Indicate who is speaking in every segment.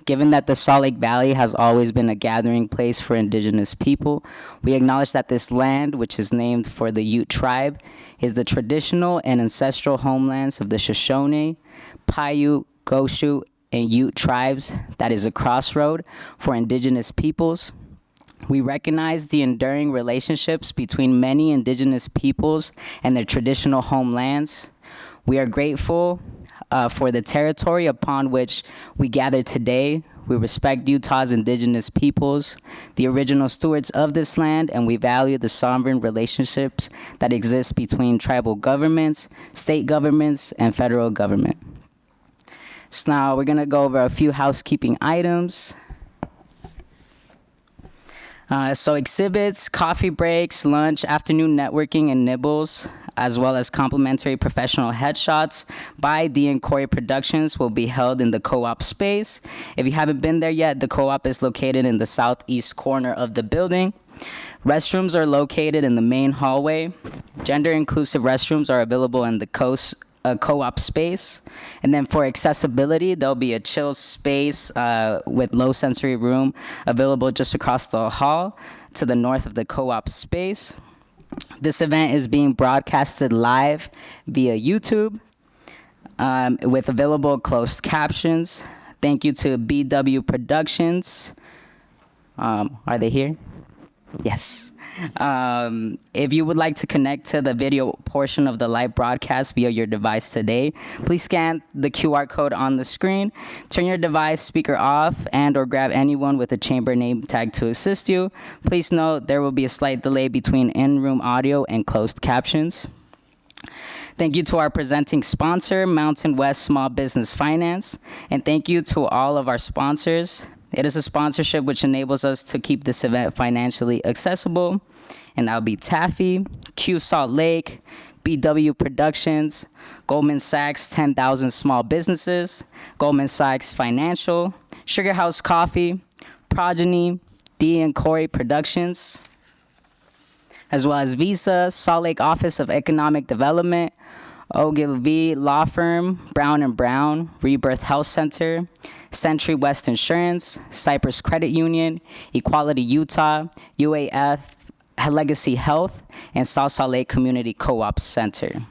Speaker 1: Given that the Salt Lake Valley has always been a gathering place for indigenous people, we acknowledge that this land, which is named for the Ute tribe, is the traditional and ancestral homelands of the Shoshone, Paiute, Goshu, and Ute tribes that is a crossroad for indigenous peoples. We recognize the enduring relationships between many indigenous peoples and their traditional homelands. We are grateful for the territory upon which we gather today. We respect Utah's indigenous peoples, the original stewards of this land, and we value the sovereign relationships that exist between tribal governments, state governments, and federal government. So now we're gonna go over a few housekeeping items. So exhibits, coffee breaks, lunch, afternoon networking, and nibbles, as well as complimentary professional headshots by D & Corey Productions will be held in the co-op space. If you haven't been there yet, the co-op is located in the southeast corner of the building. Restrooms are located in the main hallway. Gender-inclusive restrooms are available in the co-op space. And then for accessibility, there'll be a chill space with low sensory room available just across the hall to the north of the co-op space. This event is being broadcasted live via YouTube with available closed captions. Thank you to BW Productions. Are they here? Yes. If you would like to connect to the video portion of the live broadcast via your device today, please scan the QR code on the screen, turn your device speaker off, and or grab anyone with a chamber name tag to assist you. Please note there will be a slight delay between in-room audio and closed captions. Thank you to our presenting sponsor, Mountain West Small Business Finance, and thank you to all of our sponsors. It is a sponsorship which enables us to keep this event financially accessible, and that would be Taffy, Q Salt Lake, BW Productions, Goldman Sachs 10,000 Small Businesses, Goldman Sachs Financial, Sugar House Coffee, Progeny, D & Corey Productions, as well as Visa, Salt Lake Office of Economic Development, Ogilvy Law Firm, Brown & Brown, Rebirth Health Center, Century West Insurance, Cypress Credit Union, Equality Utah, UAF, Legacy Health, and South Salt Lake Community Co-op Center.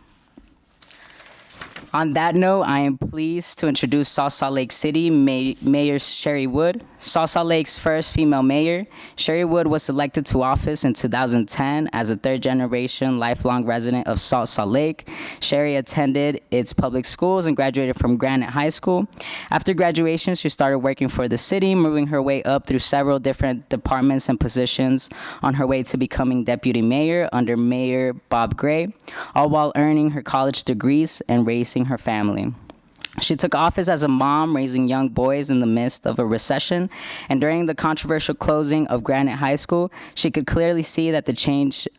Speaker 1: On that note, I am pleased to introduce South Salt Lake City Mayor Sherry Wood. South Salt Lake's first female mayor, Sherry Wood was elected to office in 2010 as a third-generation lifelong resident of Salt Lake. Sherry attended its public schools and graduated from Granite High School. After graduation, she started working for the city, moving her way up through several different departments and positions on her way to becoming deputy mayor under Mayor Bob Gray, all while earning her college degrees and raising her family. She took office as a mom, raising young boys in the midst of a recession, and during the controversial closing of Granite High School, she could clearly see that the change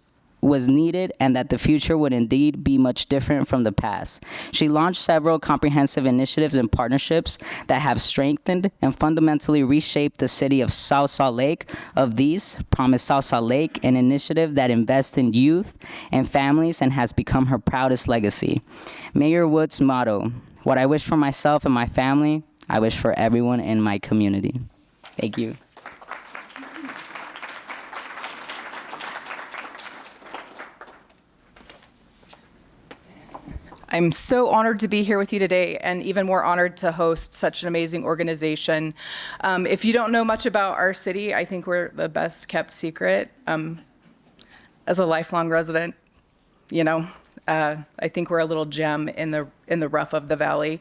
Speaker 1: was needed and that the future would indeed be much different from the past. She launched several comprehensive initiatives and partnerships that have strengthened and fundamentally reshaped the city of South Salt Lake. Of these, Promise South Salt Lake, an initiative that invests in youth and families and has become her proudest legacy. Mayor Wood's motto, "What I wish for myself and my family, I wish for everyone in my community." Thank you.
Speaker 2: I'm so honored to be here with you today, and even more honored to host such an amazing organization. If you don't know much about our city, I think we're the best kept secret. As a lifelong resident, I think we're a little gem in the rough of the valley.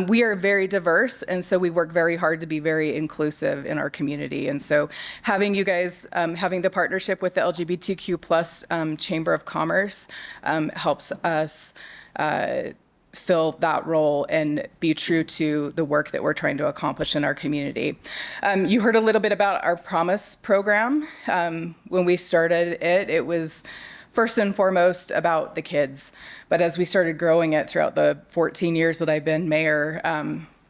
Speaker 2: We are very diverse, and so we work very hard to be very inclusive in our community. And so having you guys, having the partnership with the LGBTQ plus Chamber of Commerce helps us fill that role and be true to the work that we're trying to accomplish in our community. You heard a little bit about our Promise program. When we started it, it was first and foremost about the kids. But as we started growing it throughout the 14 years that I've been mayor,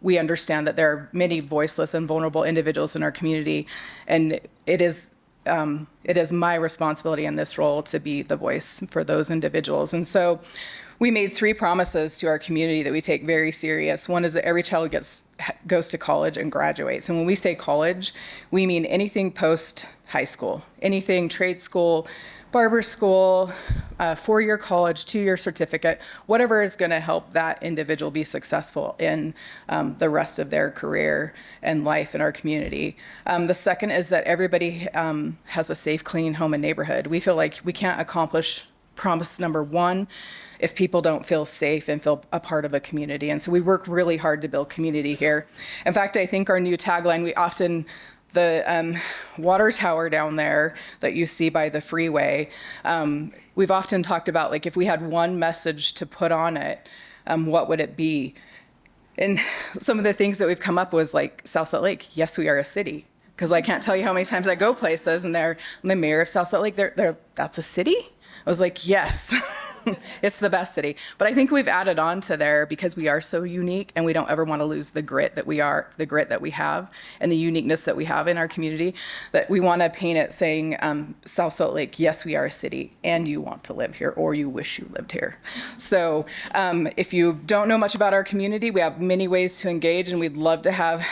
Speaker 2: we understand that there are many voiceless and vulnerable individuals in our community. And it is it is my responsibility in this role to be the voice for those individuals. And so we made 3 promises to our community that we take very serious. One is that every child goes to college and graduates. And when we say college, we mean anything post high school, anything trade school, barber school, 4-year college, 2-year certificate, whatever is going to help that individual be successful in the rest of their career and life in our community. The second is that everybody has a safe, clean home and neighborhood. We feel like we can't accomplish promise number 1 if people don't feel safe and feel a part of a community. And so we work really hard to build community here. In fact, I think our new tagline, the water tower down there that you see by the freeway, we've often talked about, like, if we had one message to put on it, what would it be? And some of the things that we've come up with was like South Salt Lake, yes, we are a city. Because I can't tell you how many times I go places and I'm the mayor of South Salt Lake, that's a city? I was like, yes. It's the best city. But I think we've added on to there because we are so unique and we don't ever want to lose the grit that we have and the uniqueness that we have in our community, that we want to paint it saying, South Salt Lake, yes, we are a city and you want to live here or you wish you lived here. So if you don't know much about our community, we have many ways to engage and we'd love to have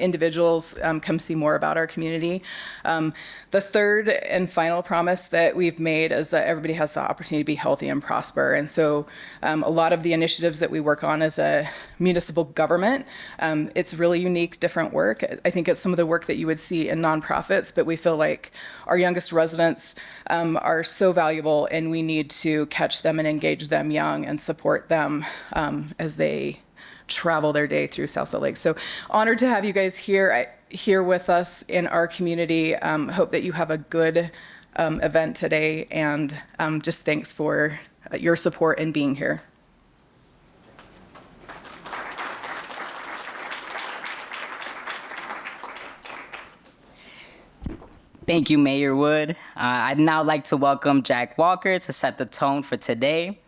Speaker 2: individuals come see more about our community. The third and final promise that we've made is that everybody has the opportunity to be healthy and prosper. And so a lot of the initiatives that we work on as a municipal government, it's really unique, different work. I think it's some of the work that you would see in nonprofits, but we feel like our youngest residents are so valuable and we need to catch them and engage them young and support them as they travel their day through South Salt Lake. So honored to have you guys here with us in our community. Hope that you have a good event today, and just thanks for your support and being here.
Speaker 1: Thank you, Mayor Wood. I'd now like to welcome Jack Walker to set the tone for today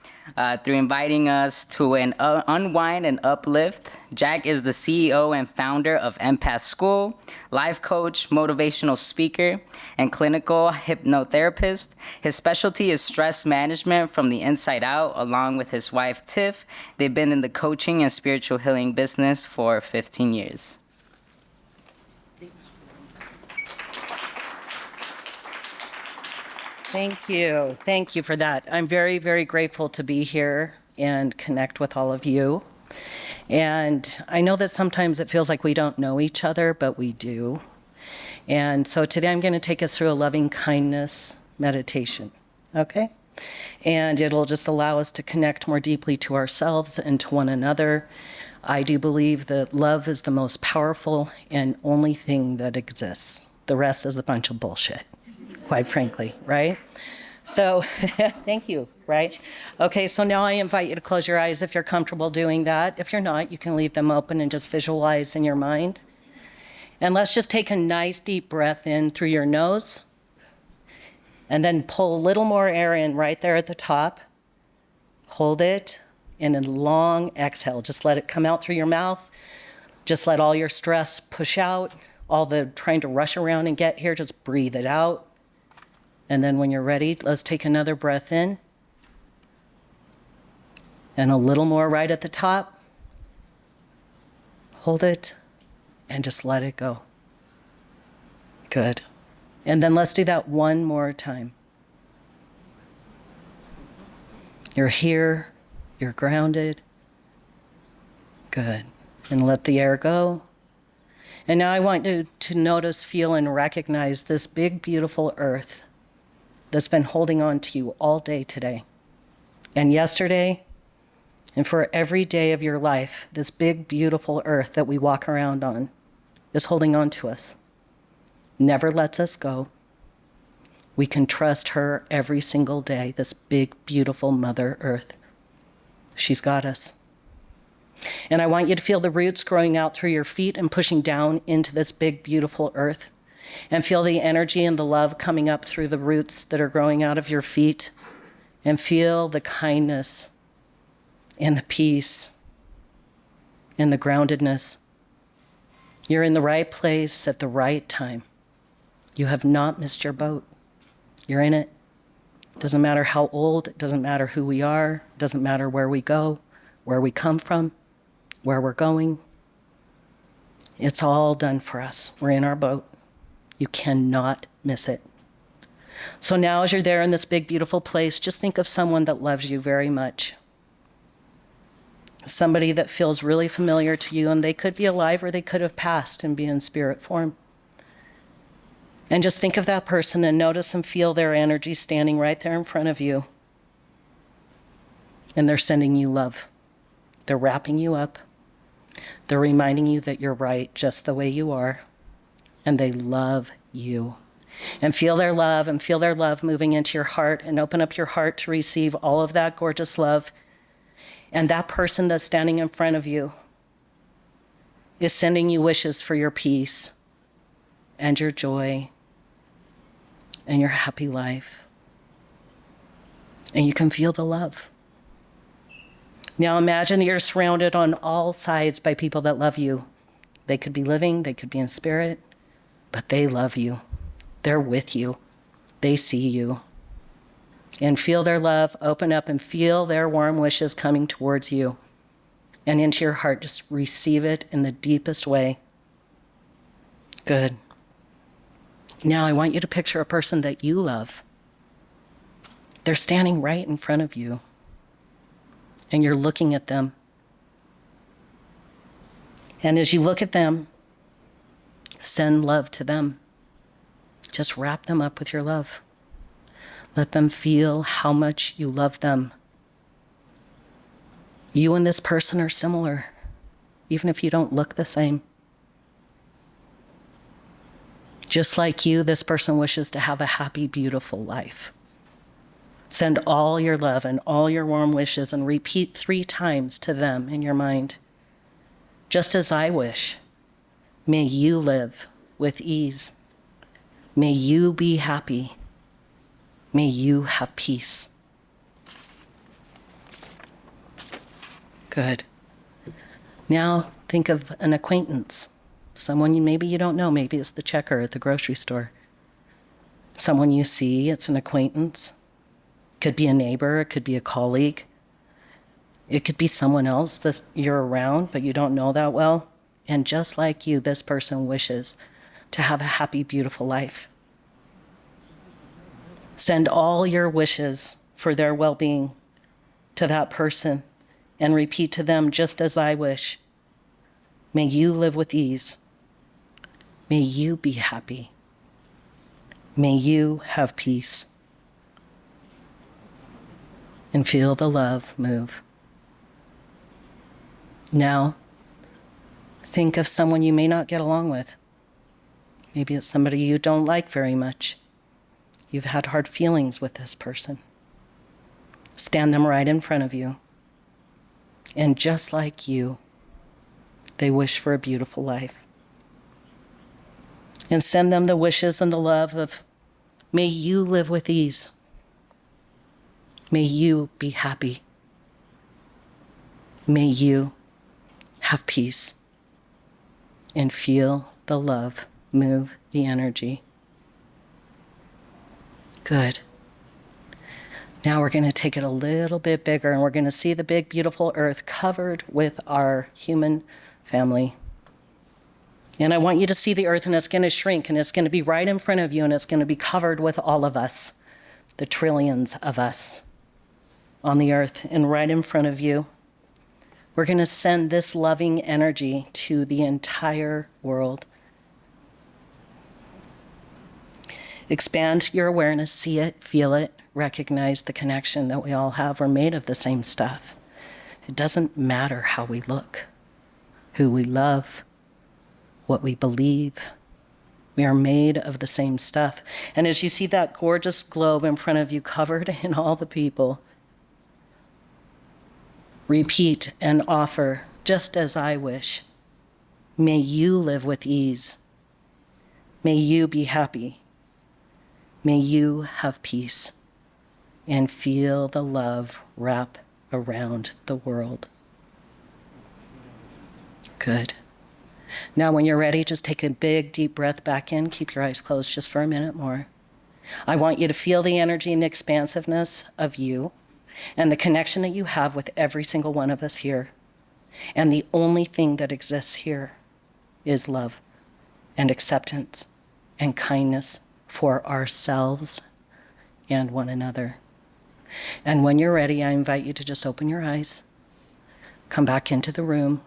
Speaker 1: through inviting us to an unwind and uplift. Jack is the CEO and founder of Empath School, life coach, motivational speaker, and clinical hypnotherapist. His specialty is stress management from the inside out, along with his wife, Tiff. They've been in the coaching and spiritual healing business for 15 years.
Speaker 3: Thank you. Thank you for that. I'm very, very grateful to be here and connect with all of you. And I know that sometimes it feels like we don't know each other, but we do. And so today I'm going to take us through a loving kindness meditation, okay? And it'll just allow us to connect more deeply to ourselves and to one another. I do believe that love is the most powerful and only thing that exists. The rest is a bunch of bullshit, quite frankly, right? So, thank you, right? Okay, so now I invite you to close your eyes if you're comfortable doing that. If you're not, you can leave them open and just visualize in your mind. And let's just take a nice deep breath in through your nose, and then pull a little more air in right there at the top. Hold it, and a long exhale. Just let it come out through your mouth. Just let all your stress push out, all the trying to rush around and get here, just breathe it out. And then when you're ready, let's take another breath in. And a little more right at the top. Hold it and just let it go. Good. And then let's do that one more time. You're here, you're grounded. Good. And let the air go. And now I want you to notice, feel, and recognize this big, beautiful earth that's been holding on to you all day today and yesterday, and for every day of your life. This big, beautiful earth that we walk around on is holding on to us, never lets us go. We can trust her every single day, this big, beautiful Mother Earth. She's got us. And I want you to feel the roots growing out through your feet and pushing down into this big, beautiful earth. And feel the energy and the love coming up through the roots that are growing out of your feet. And feel the kindness and the peace and the groundedness. You're in the right place at the right time. You have not missed your boat. You're in it. Doesn't matter how old, it doesn't matter who we are, doesn't matter where we go, where we come from, where we're going. It's all done for us. We're in our boat. You cannot miss it. So now as you're there in this big, beautiful place, just think of someone that loves you very much. Somebody that feels really familiar to you, and they could be alive or they could have passed and be in spirit form. And just think of that person and notice and feel their energy standing right there in front of you. And they're sending you love. They're wrapping you up. They're reminding you that you're right just the way you are. And they love you. And feel their love and feel their love moving into your heart, and open up your heart to receive all of that gorgeous love. And that person that's standing in front of you is sending you wishes for your peace and your joy and your happy life. And you can feel the love. Now imagine that you're surrounded on all sides by people that love you. They could be living, they could be in spirit, but they love you. They're with you. They see you. And feel their love, open up and feel their warm wishes coming towards you and into your heart. Just receive it in the deepest way. Good. Now I want you to picture a person that you love. They're standing right in front of you and you're looking at them. And as you look at them, send love to them. Just wrap them up with your love. Let them feel how much you love them. You and this person are similar, even if you don't look the same. Just like you, this person wishes to have a happy, beautiful life. Send all your love and all your warm wishes and repeat 3 times to them in your mind. Just as I wish, may you live with ease. May you be happy. May you have peace. Good. Now think of an acquaintance. Someone maybe you don't know. Maybe it's the checker at the grocery store. Someone you see, it's an acquaintance. Could be a neighbor, it could be a colleague. It could be someone else that you're around, but you don't know that well. And just like you, this person wishes to have a happy, beautiful life. Send all your wishes for their well-being to that person and repeat to them, just as I wish. May you live with ease. May you be happy. May you have peace. And feel the love move. Now, think of someone you may not get along with. Maybe it's somebody you don't like very much. You've had hard feelings with this person. Stand them right in front of you. And just like you, they wish for a beautiful life. And send them the wishes and the love of, may you live with ease. May you be happy. May you have peace. And feel the love move the energy. Good. Now we're going to take it a little bit bigger, and we're going to see the big, beautiful earth covered with our human family. And I want you to see the earth, and it's going to shrink, and it's going to be right in front of you, and it's going to be covered with all of us, the trillions of us on the earth, and right in front of you. We're going to send this loving energy to the entire world. Expand your awareness, see it, feel it, recognize the connection that we all have. We're made of the same stuff. It doesn't matter how we look, who we love, what we believe. We are made of the same stuff. And as you see that gorgeous globe in front of you covered in all the people, repeat and offer, just as I wish. May you live with ease. May you be happy. May you have peace and feel the love wrap around the world. Good. Now, when you're ready, just take a big, deep breath back in. Keep your eyes closed just for a minute more. I want you to feel the energy and the expansiveness of you and the connection that you have with every single one of us here. And the only thing that exists here is love and acceptance and kindness for ourselves and one another. And when you're ready, I invite you to just open your eyes, come back into the room.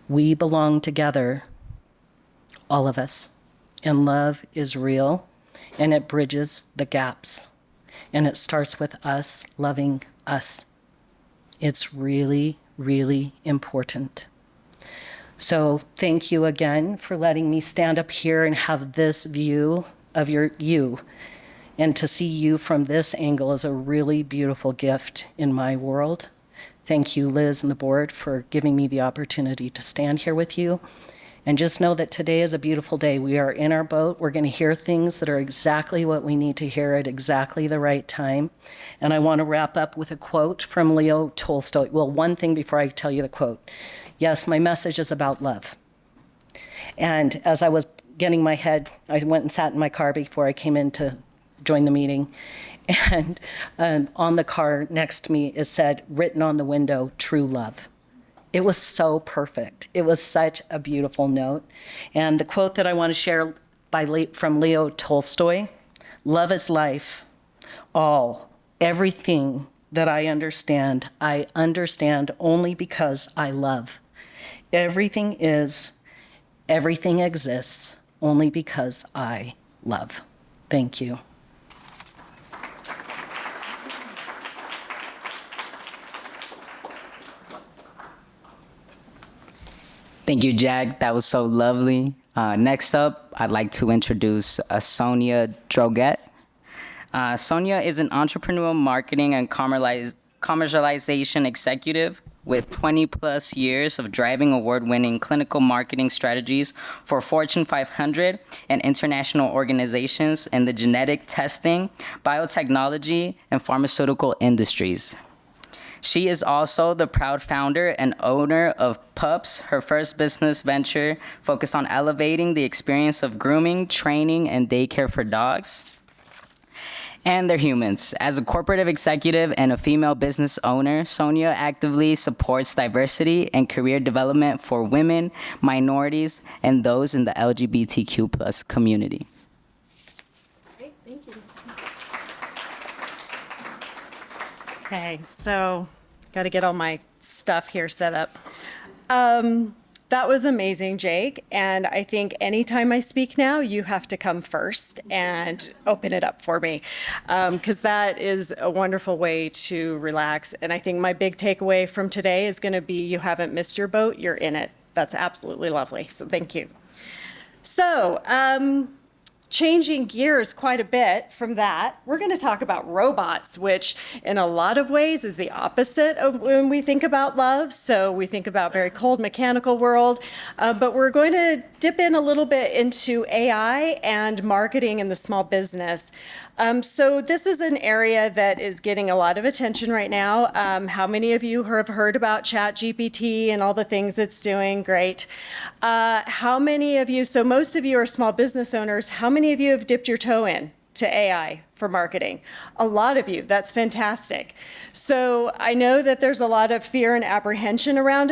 Speaker 3: We belong together, all of us, and love is real, and it bridges the gaps, and it starts with us loving us. It's really, really important. So thank you again for letting me stand up here and have this view of you. And to see you from this angle is a really beautiful gift in my world. Thank you, Liz and the board, for giving me the opportunity to stand here with you. And just know that today is a beautiful day. We are in our boat. We're going to hear things that are exactly what we need to hear at exactly the right time. And I want to wrap up with a quote from Leo Tolstoy. Well, one thing before I tell you the quote. Yes, my message is about love. And as I was getting my head, I went and sat in my car before I came in to join the meeting. And on the car next to me is said, written on the window, true love. It was so perfect. It was such a beautiful note. And the quote that I want to share from Leo Tolstoy, love is life, everything that I understand only because I love. Everything exists only because I love. Thank you.
Speaker 1: Thank you, Jack. That was so lovely. Next up, I'd like to introduce Sonia Droget. Sonia is an entrepreneurial marketing and commercialization executive with 20 plus years of driving award-winning clinical marketing strategies for Fortune 500 and international organizations in the genetic testing, biotechnology, and pharmaceutical industries. She is also the proud founder and owner of Pups, her first business venture focused on elevating the experience of grooming, training, and daycare for dogs and their humans. As a corporate executive and a female business owner, Sonia actively supports diversity and career development for women, minorities, and those in the LGBTQ plus community.
Speaker 4: Great, thank you. Okay, so got to get all my stuff here set up. That was amazing, Jake. And I think anytime I speak now, you have to come first and open it up for me, because that is a wonderful way to relax. And I think my big takeaway from today is going to be you haven't missed your boat, you're in it. That's absolutely lovely. So thank you. So, changing gears quite a bit from that, we're going to talk about robots, which in a lot of ways is the opposite of when we think about love. So we think about very cold mechanical world, but we're going to dip in a little bit into AI and marketing in the small business. So this is an area that is getting a lot of attention right now. How many of you have heard about ChatGPT and all the things it's doing? Great. How many of you, so most of you are small business owners, how many of you have dipped your toe in to AI for marketing? A lot of you, that's fantastic. So I know that there's a lot of fear and apprehension around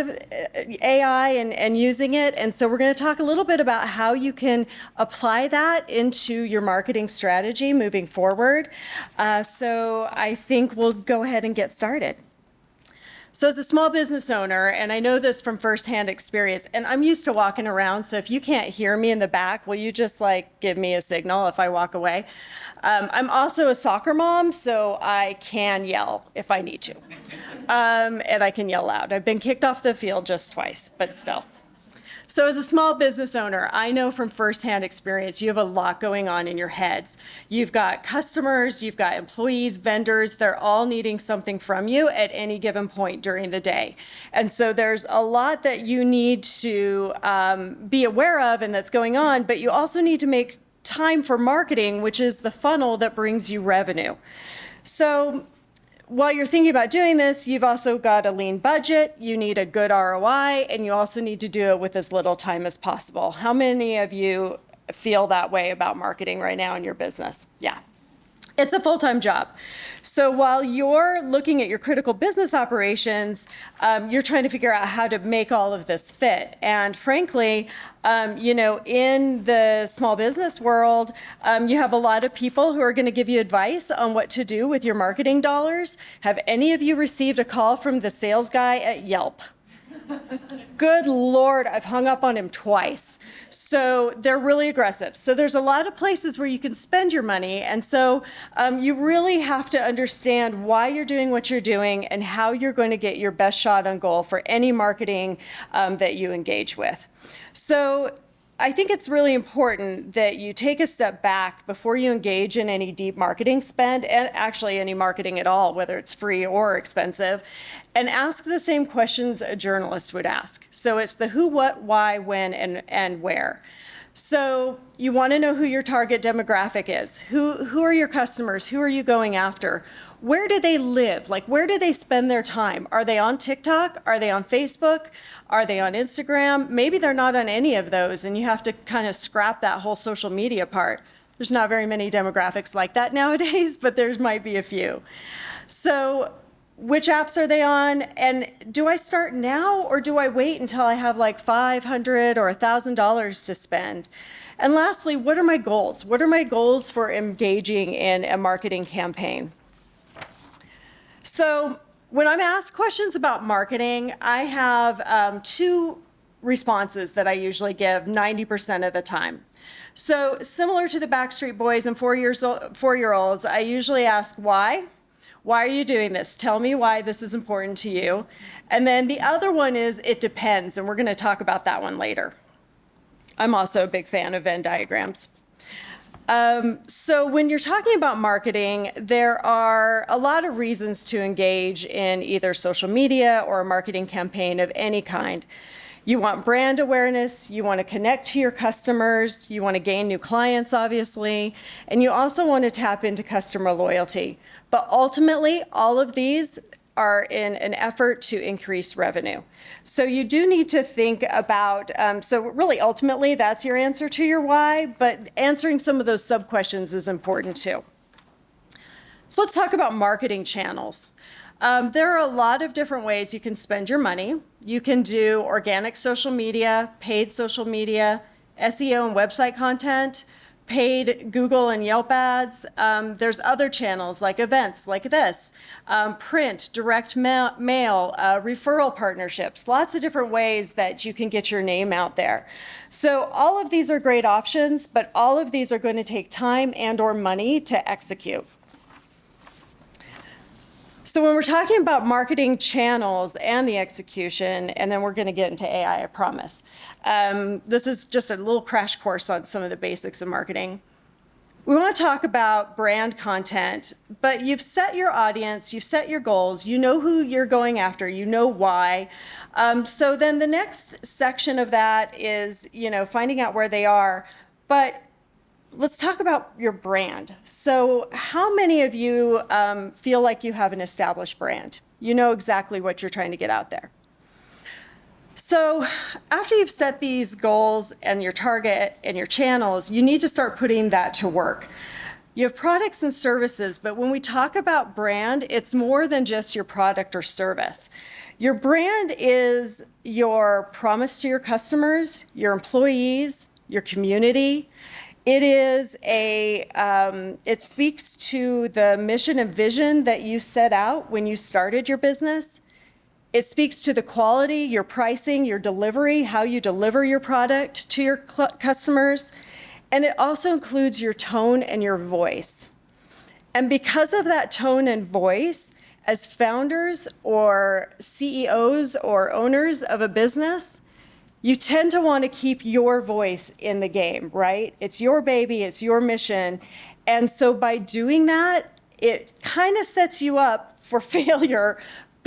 Speaker 4: AI and using it. And so we're going to talk a little bit about how you can apply that into your marketing strategy moving forward. So I think we'll go ahead and get started. So as a small business owner, and I know this from firsthand experience, and I'm used to walking around, so if you can't hear me in the back, will you just give me a signal if I walk away? I'm also a soccer mom, so I can yell if I need to. And I can yell loud. I've been kicked off the field just twice, but still. So as a small business owner, I know from firsthand experience, you have a lot going on in your heads. You've got customers, you've got employees, vendors, they're all needing something from you at any given point during the day. And so there's a lot that you need to be aware of and that's going on, but you also need to make time for marketing, which is the funnel that brings you revenue. So while you're thinking about doing this, you've also got a lean budget, you need a good ROI, and you also need to do it with as little time as possible. How many of you feel that way about marketing right now in your business? Yeah. It's a full-time job. So while you're looking at your critical business operations, you're trying to figure out how to make all of this fit. And frankly, in the small business world, you have a lot of people who are going to give you advice on what to do with your marketing dollars. Have any of you received a call from the sales guy at Yelp? Good Lord, I've hung up on him twice. So they're really aggressive. So there's a lot of places where you can spend your money. And so you really have to understand why you're doing what you're doing and how you're going to get your best shot on goal for any marketing that you engage with. So I think it's really important that you take a step back before you engage in any deep marketing spend, and actually any marketing at all, whether it's free or expensive, and ask the same questions a journalist would ask. So it's the who, what, why, when, and where. So you want to know who your target demographic is. Who are your customers? Who are you going after? Where do they live? Like, where do they spend their time? Are they on TikTok? Are they on Facebook? Are they on Instagram? Maybe they're not on any of those, and you have to kind of scrap that whole social media part. There's not very many demographics like that nowadays, but there might be a few. So which apps are they on? And do I start now, or do I wait until I have like $500 or $1,000 to spend? And lastly, what are my goals? What are my goals for engaging in a marketing campaign? So when I'm asked questions about marketing, I have two responses that I usually give 90% of the time. So similar to the Backstreet Boys and 4-year-olds, I usually ask why. Why are you doing this? Tell me why this is important to you. And then the other one is it depends, and we're going to talk about that one later. I'm also a big fan of Venn diagrams. So when you're talking about marketing, there are a lot of reasons to engage in either social media or a marketing campaign of any kind. You want brand awareness, you want to connect to your customers, you want to gain new clients, obviously, and you also want to tap into customer loyalty. But ultimately, all of these are in an effort to increase revenue. So you do need to think about, so really ultimately that's your answer to your why, but answering some of those sub-questions is important too. So let's talk about marketing channels. There are a lot of different ways you can spend your money. You can do organic social media, paid social media, SEO and website content, paid Google and Yelp ads. There's other channels like events like this, print, direct mail, referral partnerships, lots of different ways that you can get your name out there. So all of these are great options, but all of these are going to take time and or money to execute. So when we're talking about marketing channels and the execution, and then we're going to get into AI, I promise. This is just a little crash course on some of the basics of marketing. We want to talk about brand content, but you've set your audience, you've set your goals, you know who you're going after, you know why. So then the next section of that is, finding out where they are. But let's talk about your brand. So how many of you feel like you have an established brand? You know exactly what you're trying to get out there. So after you've set these goals and your target and your channels, you need to start putting that to work. You have products and services, but when we talk about brand, it's more than just your product or service. Your brand is your promise to your customers, your employees, your community. It speaks to the mission and vision that you set out when you started your business. It speaks to the quality, your pricing, your delivery, how you deliver your product to your customers. And it also includes your tone and your voice. And because of that tone and voice, as founders or CEOs or owners of a business, you tend to want to keep your voice in the game, right? It's your baby, it's your mission. And so by doing that, it kind of sets you up for failure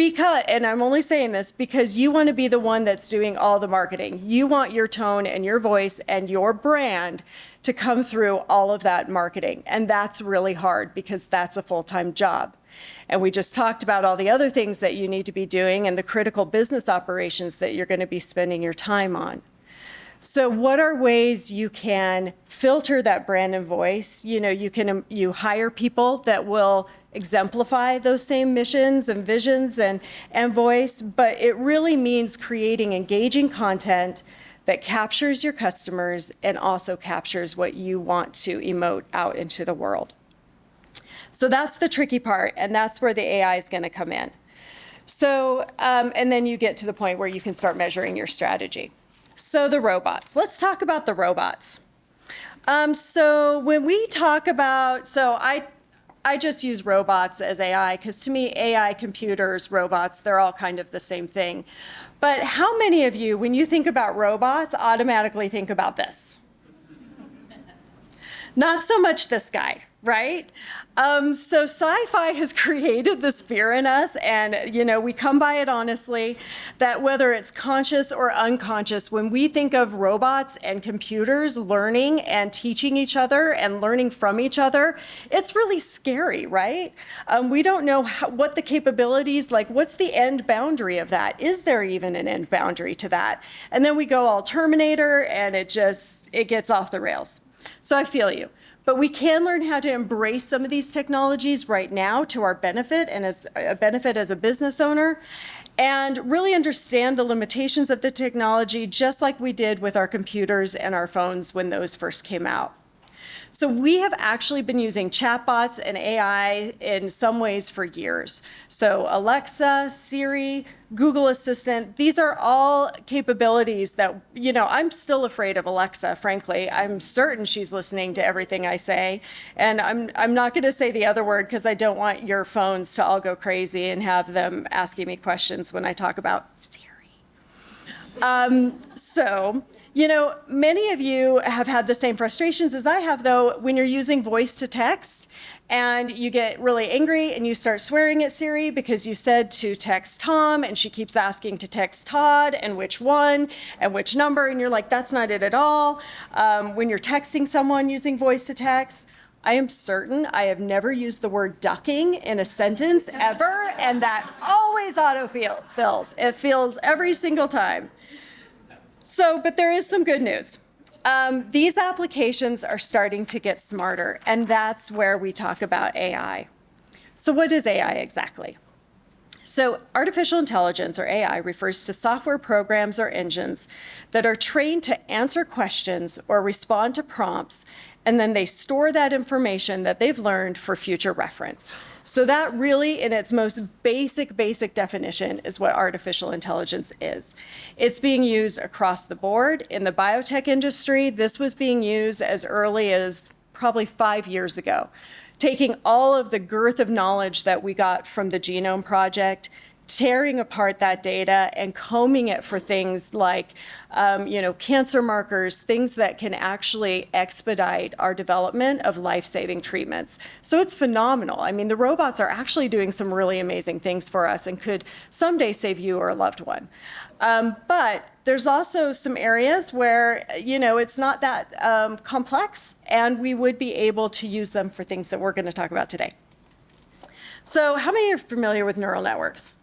Speaker 4: Because, and I'm only saying this because you want to be the one that's doing all the marketing. You want your tone and your voice and your brand to come through all of that marketing. And that's really hard because that's a full-time job. And we just talked about all the other things that you need to be doing and the critical business operations that you're going to be spending your time on. So what are ways you can filter that brand and voice? You know, you hire people that will exemplify those same missions and visions and voice, but it really means creating engaging content that captures your customers and also captures what you want to emote out into the world. So that's the tricky part, and that's where the AI is going to come in. So, and then you get to the point where you can start measuring your strategy. So the robots. Let's talk about the robots. So when we talk about, so I just use robots as AI because to me, AI, computers, robots, they're all kind of the same thing. But how many of you, when you think about robots, automatically think about this? Not so much this guy, right? So sci-fi has created this fear in us, and you know, we come by it honestly, that whether it's conscious or unconscious, when we think of robots and computers learning and teaching each other and learning from each other, it's really scary, right? We don't know what the capabilities, like what's the end boundary of that? Is there even an end boundary to that? And then we go all Terminator and it gets off the rails. So I feel you. But we can learn how to embrace some of these technologies right now to our benefit and as a benefit as a business owner, and really understand the limitations of the technology just like we did with our computers and our phones when those first came out. So we have actually been using chatbots and AI in some ways for years. So Alexa, Siri, Google Assistant, these are all capabilities that, you know, I'm still afraid of Alexa, frankly. I'm certain she's listening to everything I say. And I'm not going to say the other word because I don't want your phones to all go crazy and have them asking me questions when I talk about Siri. You know, many of you have had the same frustrations as I have, though, when you're using voice to text and you get really angry and you start swearing at Siri because you said to text Tom and she keeps asking to text Todd and which one and which number, and you're like, that's not it at all. When you're texting someone using voice to text, I am certain I have never used the word ducking in a sentence ever, and that always auto-fills. It fills every single time. So, but there is some good news. These applications are starting to get smarter, and that's where we talk about AI. So what is AI exactly? So artificial intelligence, or AI, refers to software programs or engines that are trained to answer questions or respond to prompts, and then they store that information that they've learned for future reference. So that really, in its most basic definition, is what artificial intelligence is. It's being used across the board. In the biotech industry, this was being used as early as probably 5 years ago, taking all of the girth of knowledge that we got from the Genome Project, tearing apart that data and combing it for things like, cancer markers, things that can actually expedite our development of life-saving treatments. So it's phenomenal. I mean, the robots are actually doing some really amazing things for us and could someday save you or a loved one. But there's also some areas where, it's not that complex, and we would be able to use them for things that we're going to talk about today. So how many are familiar with neural networks?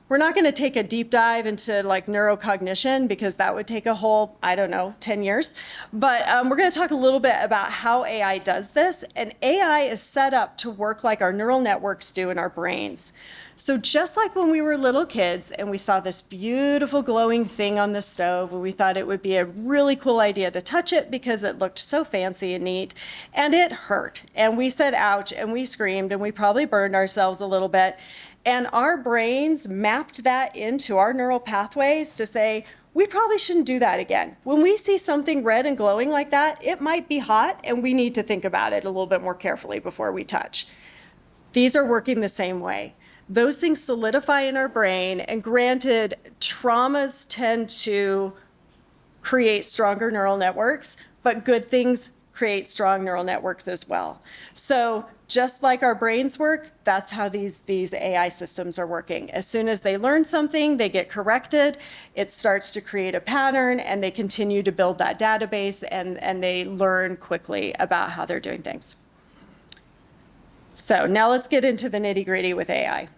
Speaker 4: We're not going to take a deep dive into like neurocognition because that would take a whole, 10 years. But we're going to talk a little bit about how AI does this. And AI is set up to work like our neural networks do in our brains. So just like when we were little kids and we saw this beautiful glowing thing on the stove and we thought it would be a really cool idea to touch it because it looked so fancy and neat, and it hurt. And we said, ouch, and we screamed, and we probably burned ourselves a little bit. And our brains mapped that into our neural pathways to say, we probably shouldn't do that again. When we see something red and glowing like that, it might be hot, and we need to think about it a little bit more carefully before we touch. These are working the same way. Those things solidify in our brain, and granted, traumas tend to create stronger neural networks, but good things create strong neural networks as well. So just like our brains work, that's how these AI systems are working. As soon as they learn something, they get corrected, it starts to create a pattern, and they continue to build that database, and they learn quickly about how they're doing things. So now let's get into the nitty-gritty with AI.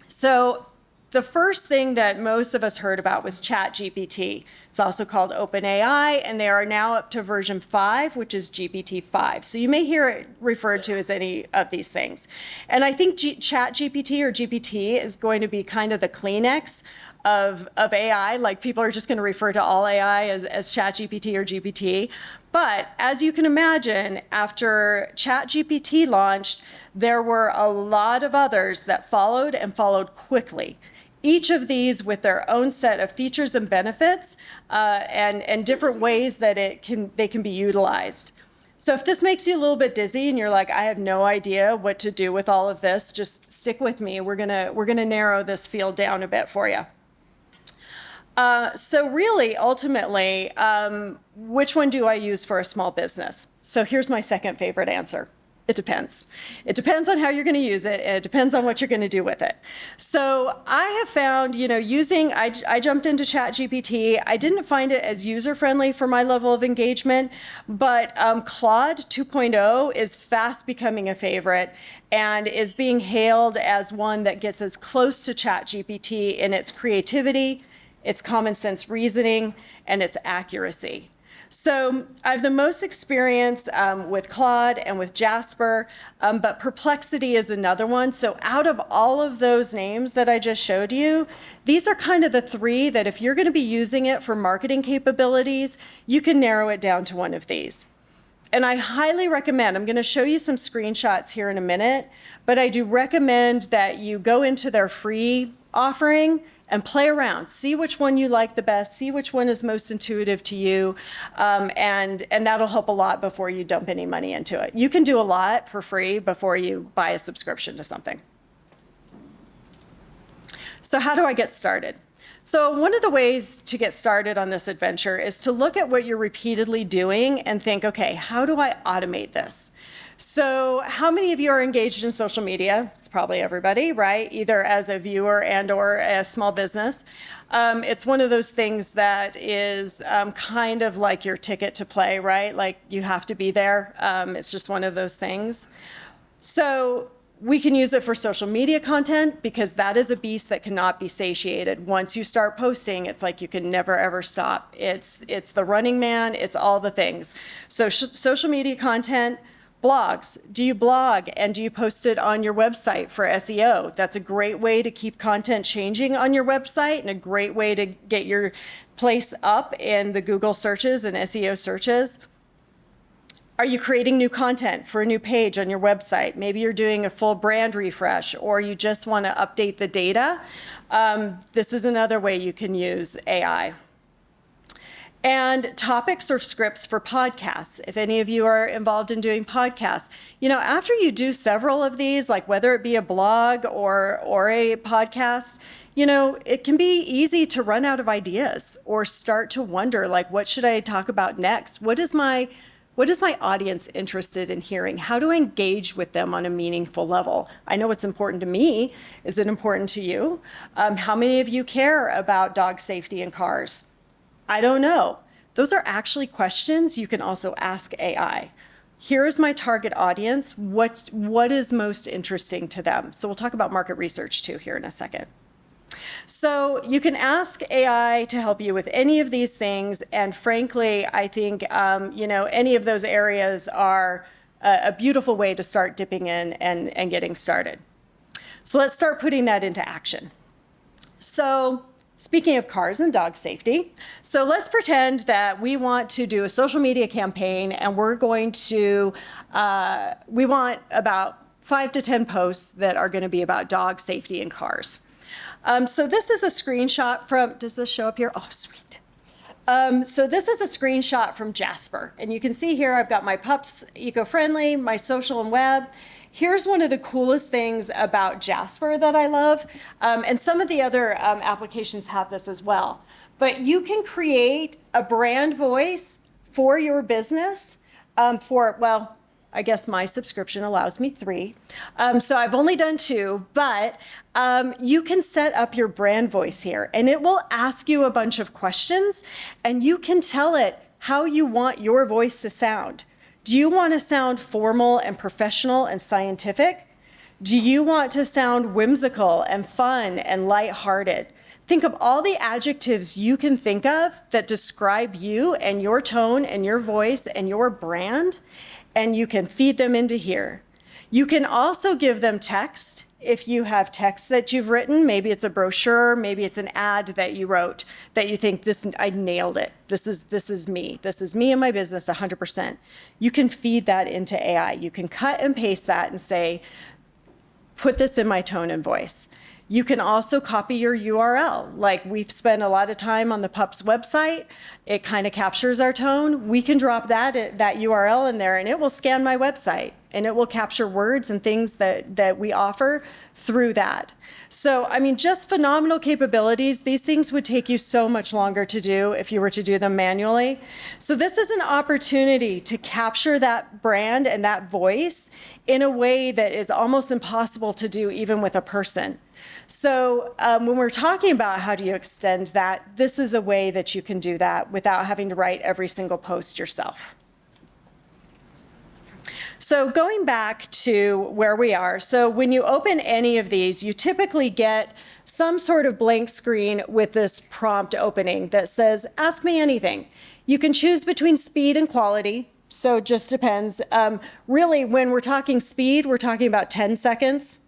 Speaker 4: So the first thing that most of us heard about was ChatGPT. It's also called OpenAI, and they are now up to version 5, which is GPT-5. So you may hear it referred to as any of these things. And I think ChatGPT or GPT is going to be kind of the Kleenex of AI. Like, people are just going to refer to all AI as ChatGPT or GPT. But as you can imagine, after ChatGPT launched, there were a lot of others that followed and followed quickly. Each of these with their own set of features and benefits and different ways that they can be utilized. So if this makes you a little bit dizzy and you're like, I have no idea what to do with all of this, just stick with me. We're gonna narrow this field down a bit for you. So really, ultimately, which one do I use for a small business? So here's my second favorite answer. It depends. It depends on how you're going to use it, and it depends on what you're going to do with it. So I have found, I jumped into ChatGPT. I didn't find it as user-friendly for my level of engagement, but Claude 2.0 is fast becoming a favorite and is being hailed as one that gets as close to ChatGPT in its creativity, its common sense reasoning, and its accuracy. So I have the most experience with Claude and with Jasper, but Perplexity is another one. So out of all of those names that I just showed you, these are kind of the three that if you're going to be using it for marketing capabilities, you can narrow it down to one of these. And I highly recommend, I'm going to show you some screenshots here in a minute, but I do recommend that you go into their free offering and play around, see which one you like the best, see which one is most intuitive to you, and that'll help a lot before you dump any money into it. You can do a lot for free before you buy a subscription to something. So how do I get started? So one of the ways to get started on this adventure is to look at what you're repeatedly doing and think, okay, how do I automate this? So how many of you are engaged in social media? It's probably everybody, right? Either as a viewer and or a small business. It's one of those things that is kind of like your ticket to play, right? Like, you have to be there. It's just one of those things. So we can use it for social media content because that is a beast that cannot be satiated. Once you start posting, it's like you can never, ever stop. It's the running man. It's all the things. So social media content. Blogs. Do you blog and do you post it on your website for SEO? That's a great way to keep content changing on your website and a great way to get your place up in the Google searches and SEO searches. Are you creating new content for a new page on your website? Maybe you're doing a full brand refresh or you just want to update the data. This is another way you can use AI. And topics or scripts for podcasts. If any of you are involved in doing podcasts, after you do several of these, like whether it be a blog or a podcast, it can be easy to run out of ideas or start to wonder, like, what should I talk about next? What is my audience interested in hearing? How do I engage with them on a meaningful level? I know what's important to me. Is it important to you? How many of you care about dog safety in cars? I don't know. Those are actually questions you can also ask AI. Here is my target audience. What is most interesting to them? So we'll talk about market research too here in a second. So you can ask AI to help you with any of these things. And frankly, I think, any of those areas are a beautiful way to start dipping in and getting started. So let's start putting that into action. So speaking of cars and dog safety, so let's pretend that we want to do a social media campaign and we're going to, we want about 5 to 10 posts that are going to be about dog safety in cars. So this is a screenshot from, does this show up here? Oh, sweet. So this is a screenshot from Jasper. And you can see here I've got my pups eco-friendly, my social and web. Here's one of the coolest things about Jasper that I love. And some of the other applications have this as well. But you can create a brand voice for your business I guess my subscription allows me 3. So I've only done 2, but you can set up your brand voice here, and it will ask you a bunch of questions, and you can tell it how you want your voice to sound. Do you want to sound formal and professional and scientific? Do you want to sound whimsical and fun and lighthearted? Think of all the adjectives you can think of that describe you and your tone and your voice and your brand, and you can feed them into here. You can also give them text. If you have text that you've written, maybe it's a brochure, maybe it's an ad that you wrote that you think, I nailed it. This is me. This is me and my business 100%. You can feed that into AI. You can cut and paste that and say, put this in my tone and voice. You can also copy your URL. Like, we've spent a lot of time on the PUP's website. It kind of captures our tone. We can drop that URL in there, and it will scan my website, and it will capture words and things that we offer through that. So, I mean, just phenomenal capabilities. These things would take you so much longer to do if you were to do them manually. So this is an opportunity to capture that brand and that voice in a way that is almost impossible to do even with a person. So when we're talking about how do you extend that, this is a way that you can do that without having to write every single post yourself. So going back to where we are, so when you open any of these, you typically get some sort of blank screen with this prompt opening that says, ask me anything. You can choose between speed and quality, so it just depends. Really, when we're talking speed, we're talking about 10 seconds.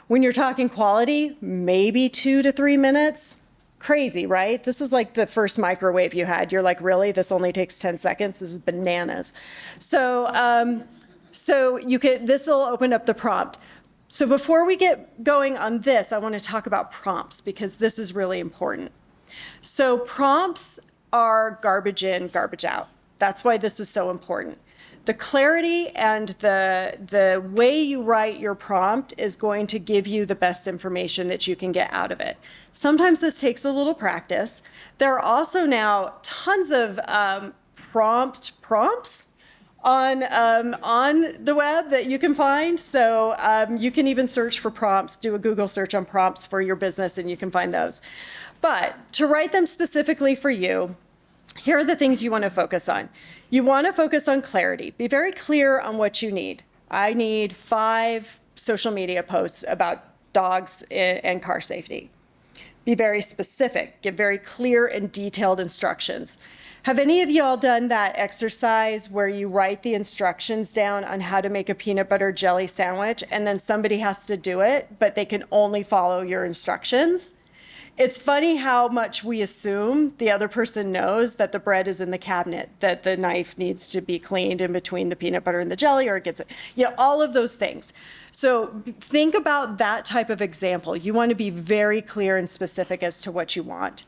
Speaker 4: When you're talking quality, maybe 2 to 3 minutes. Crazy, right? This is like the first microwave you had. You're like, really? This only takes 10 seconds? This is bananas. So this will open up the prompt. So before we get going on this, I want to talk about prompts because this is really important. So prompts are garbage in, garbage out. That's why this is so important. The clarity and the way you write your prompt is going to give you the best information that you can get out of it. Sometimes this takes a little practice. There are also now tons of prompts on the web that you can find. So you can even search for prompts, do a Google search on prompts for your business, and you can find those. But to write them specifically for you, here are the things you want to focus on. You want to focus on clarity. Be very clear on what you need. I need 5 social media posts about dogs and car safety. Be very specific. Give very clear and detailed instructions. Have any of y'all done that exercise where you write the instructions down on how to make a peanut butter jelly sandwich and then somebody has to do it, but they can only follow your instructions? It's funny how much we assume the other person knows that the bread is in the cabinet, that the knife needs to be cleaned in between the peanut butter and the jelly, or it gets, all of those things. So think about that type of example. You want to be very clear and specific as to what you want.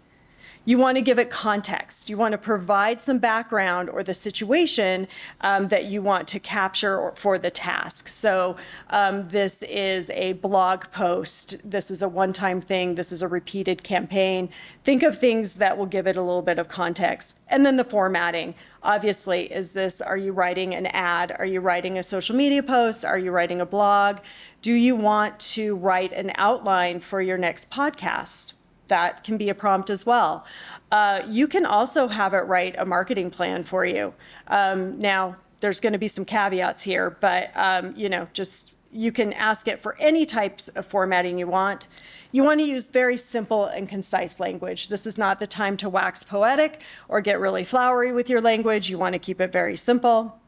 Speaker 4: You want to give it context. You want to provide some background or the situation that you want to capture for the task. So this is a blog post. This is a one-time thing. This is a repeated campaign. Think of things that will give it a little bit of context. And then the formatting. Obviously, are you writing an ad? Are you writing a social media post? Are you writing a blog? Do you want to write an outline for your next podcast? That can be a prompt as well. You can also have it write a marketing plan for you. Now, there's going to be some caveats here, but you can ask it for any types of formatting you want. You want to use very simple and concise language. This is not the time to wax poetic or get really flowery with your language. You want to keep it very simple.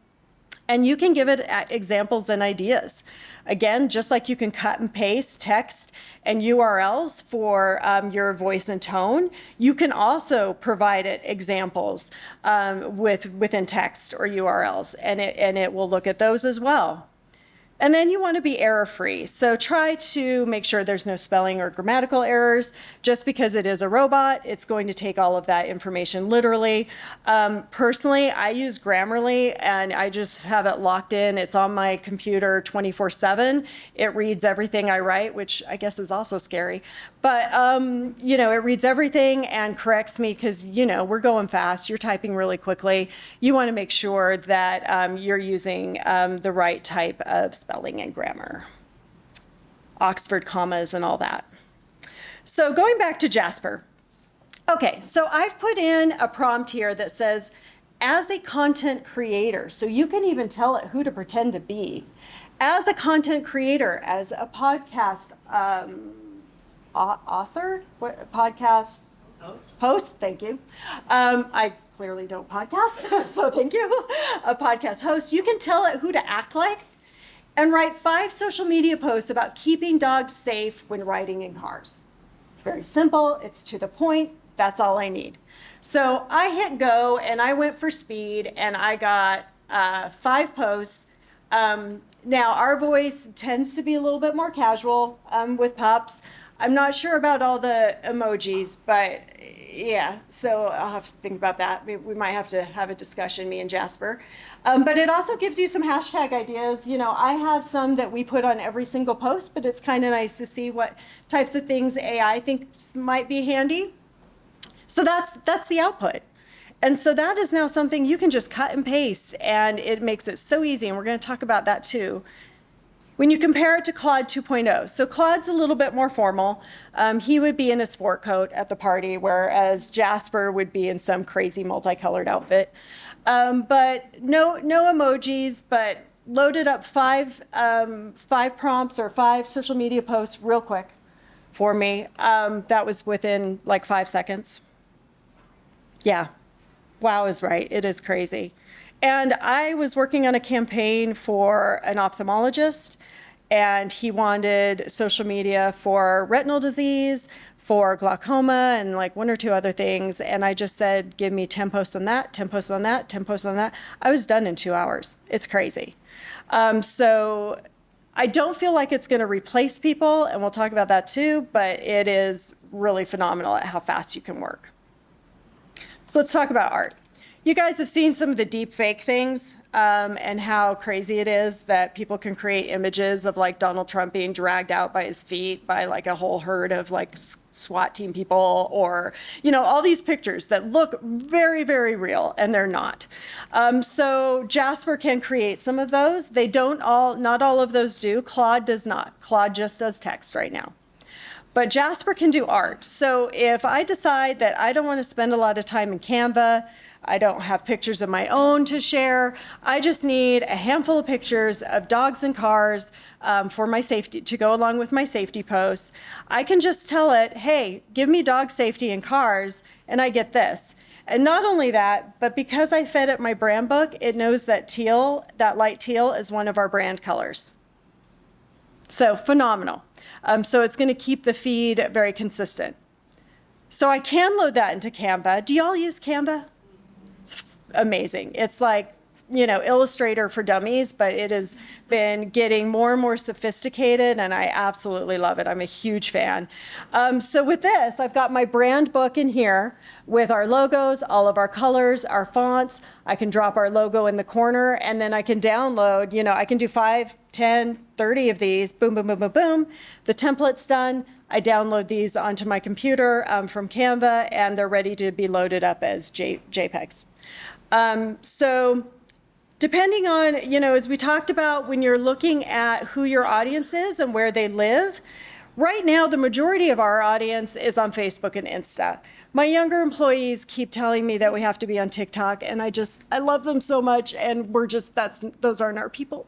Speaker 4: And you can give it examples and ideas. Again, just like you can cut and paste text and URLs for your voice and tone, you can also provide it examples within text or URLs, and it will look at those as well. And then you want to be error-free. So try to make sure there's no spelling or grammatical errors. Just because it is a robot, it's going to take all of that information literally. Personally, I use Grammarly, and I just have it locked in. It's on my computer 24/7. It reads everything I write, which I guess is also scary. But, you know, it reads everything and corrects me because, you know, we're going fast. You're typing really quickly. You want to make sure that you're using the right type of spelling and grammar, Oxford commas and all that. So going back to Jasper. Okay, so I've put in a prompt here that says, as a content creator, so you can even tell it who to pretend to be. As a content creator, as a podcast author, what podcast host, thank you. I clearly don't podcast, so thank you. A podcast host, you can tell it who to act like and write 5 social media posts about keeping dogs safe when riding in cars. It's very simple, it's to the point, that's all I need. So I hit go and I went for speed and I got 5 posts. Now our voice tends to be a little bit more casual with pups. I'm not sure about all the emojis, but yeah, so I'll have to think about that. We might have to have a discussion, me and Jasper. But it also gives you some hashtag ideas. You know, I have some that we put on every single post, but it's kind of nice to see what types of things AI thinks might be handy. So that's the output. And so that is now something you can just cut and paste, and it makes it so easy, and we're going to talk about that too. When you compare it to Claude 2.0, so Claude's a little bit more formal. He would be in a sport coat at the party, whereas Jasper would be in some crazy multicolored outfit. But no emojis, but loaded up 5 prompts or 5 social media posts real quick for me. That was within like 5 seconds. Yeah, wow is right, it is crazy. And I was working on a campaign for an ophthalmologist, and he wanted social media for retinal disease, for glaucoma, and like 1 or 2 other things. And I just said, give me 10 posts on that, 10 posts on that, 10 posts on that. I was done in 2 hours. It's crazy. So I don't feel like it's going to replace people, and we'll talk about that too, but it is really phenomenal at how fast you can work. So let's talk about art. You guys have seen some of the deep fake things and how crazy it is that people can create images of like Donald Trump being dragged out by his feet by like a whole herd of like SWAT team people, or, you know, all these pictures that look very, very real and they're not. So Jasper can create some of those. They don't all, not all of those do. Claude does not. Claude just does text right now. But Jasper can do art. So if I decide that I don't want to spend a lot of time in Canva, I don't have pictures of my own to share, I just need a handful of pictures of dogs and cars for my safety, to go along with my safety posts. I can just tell it, hey, give me dog safety and cars, and I get this. And not only that, but because I fed it my brand book, it knows that teal, that light teal, is one of our brand colors. So phenomenal. So it's going to keep the feed very consistent. So I can load that into Canva. Do y'all use Canva? It's amazing. It's like, you know, Illustrator for dummies, but it has been getting more and more sophisticated, and I absolutely love it. I'm a huge fan. So with this, I've got my brand book in here with our logos, all of our colors, our fonts. I can drop our logo in the corner, and then I can download, you know, I can do 5, 10, 30 of these, boom, boom, boom, boom, boom. The template's done. I download these onto my computer from Canva, and they're ready to be loaded up as JPEGs. So depending on, you know, as we talked about, when you're looking at who your audience is and where they live, right now the majority of our audience is on Facebook and Insta. My younger employees keep telling me that we have to be on TikTok, and I love them so much, and those aren't our people.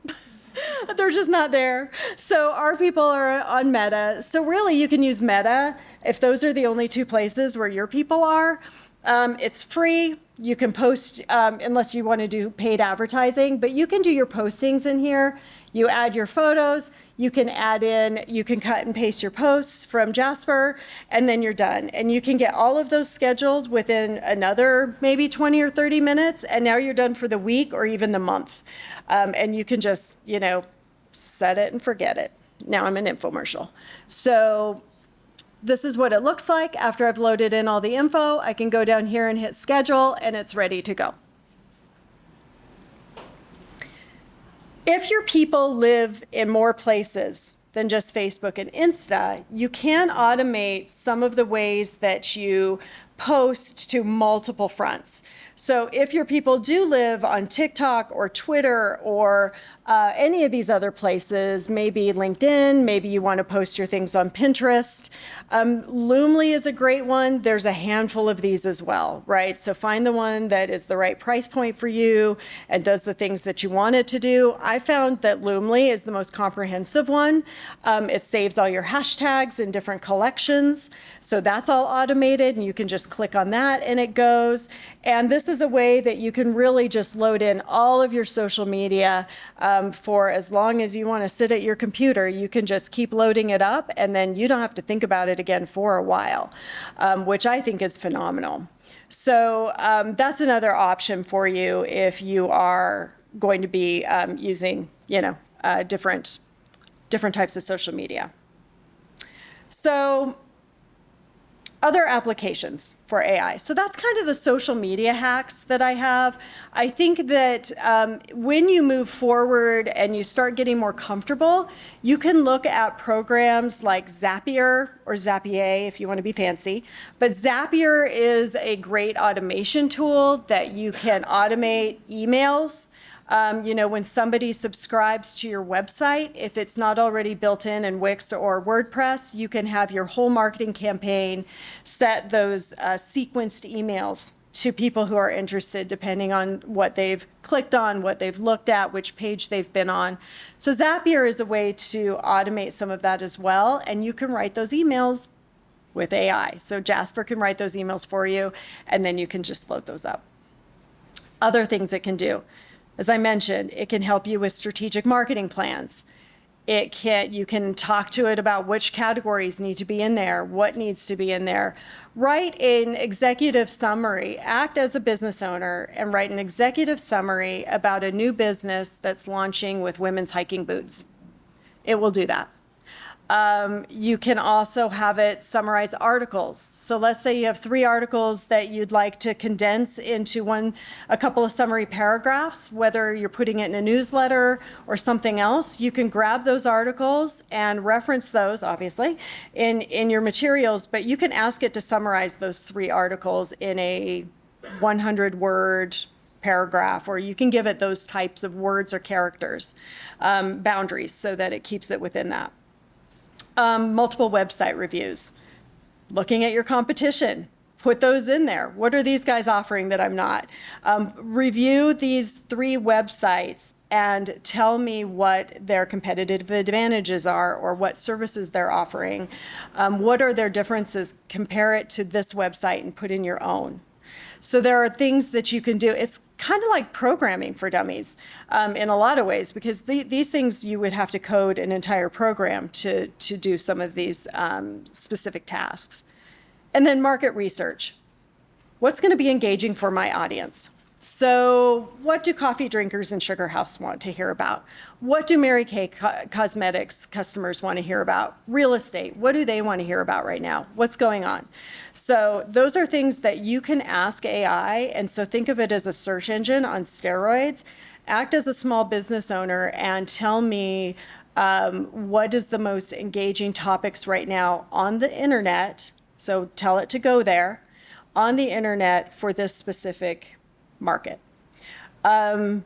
Speaker 4: They're just not there. So our people are on Meta. So really you can use Meta if those are the only 2 places where your people are. It's free. You can post, unless you want to do paid advertising, but you can do your postings in here. You add your photos, you can cut and paste your posts from Jasper, and then you're done. And you can get all of those scheduled within another maybe 20 or 30 minutes, and now you're done for the week or even the month. And you can just, you know, set it and forget it. Now I'm an infomercial. So this is what it looks like. After I've loaded in all the info, I can go down here and hit schedule, and it's ready to go. If your people live in more places than just Facebook and Insta, you can automate some of the ways that you post to multiple fronts. So if your people do live on TikTok or Twitter or any of these other places, maybe LinkedIn, maybe you want to post your things on Pinterest. Loomly is a great one. There's a handful of these as well, right? So find the one that is the right price point for you and does the things that you want it to do. I found that Loomly is the most comprehensive one. It saves all your hashtags in different collections. So that's all automated, and you can just click on that and it goes. And this is a way that you can really just load in all of your social media for as long as you want to sit at your computer. You can just keep loading it up, and then you don't have to think about it again for a while, which I think is phenomenal. So that's another option for you if you are going to be using, different types of social media. So other applications for AI. So that's kind of the social media hacks that I have. I think that when you move forward and you start getting more comfortable, you can look at programs like Zapier or Zapier if you want to be fancy. But Zapier is a great automation tool that you can automate emails. When somebody subscribes to your website, if it's not already built in Wix or WordPress, you can have your whole marketing campaign set those sequenced emails to people who are interested, depending on what they've clicked on, what they've looked at, which page they've been on. So Zapier is a way to automate some of that as well, and you can write those emails with AI. So Jasper can write those emails for you, and then you can just load those up. Other things it can do. As I mentioned, it can help you with strategic marketing plans. You can talk to it about which categories need to be in there, what needs to be in there. Write an executive summary. Act as a business owner and write an executive summary about a new business that's launching with women's hiking boots. It will do that. You can also have it summarize articles. So let's say you have 3 articles that you'd like to condense into a couple of summary paragraphs, whether you're putting it in a newsletter or something else. You can grab those articles and reference those, obviously, in your materials, but you can ask it to summarize those 3 articles in a 100-word paragraph, or you can give it those types of words or characters, boundaries, so that it keeps it within that. Multiple website reviews. Looking at your competition, put those in there. What are these guys offering that I'm not? Review these 3 websites and tell me what their competitive advantages are or what services they're offering. What are their differences? Compare it to this website and put in your own. So there are things that you can do. It's kind of like programming for dummies in a lot of ways, because these things you would have to code an entire program to do some of these specific tasks. And then market research. What's going to be engaging for my audience? So what do coffee drinkers in Sugar House want to hear about? What do Mary Kay Cosmetics customers want to hear about? Real estate, what do they want to hear about right now? What's going on? So those are things that you can ask AI, and so think of it as a search engine on steroids. Act as a small business owner and tell me what is the most engaging topics right now on the internet. So tell it to go there on the internet for this specific market. And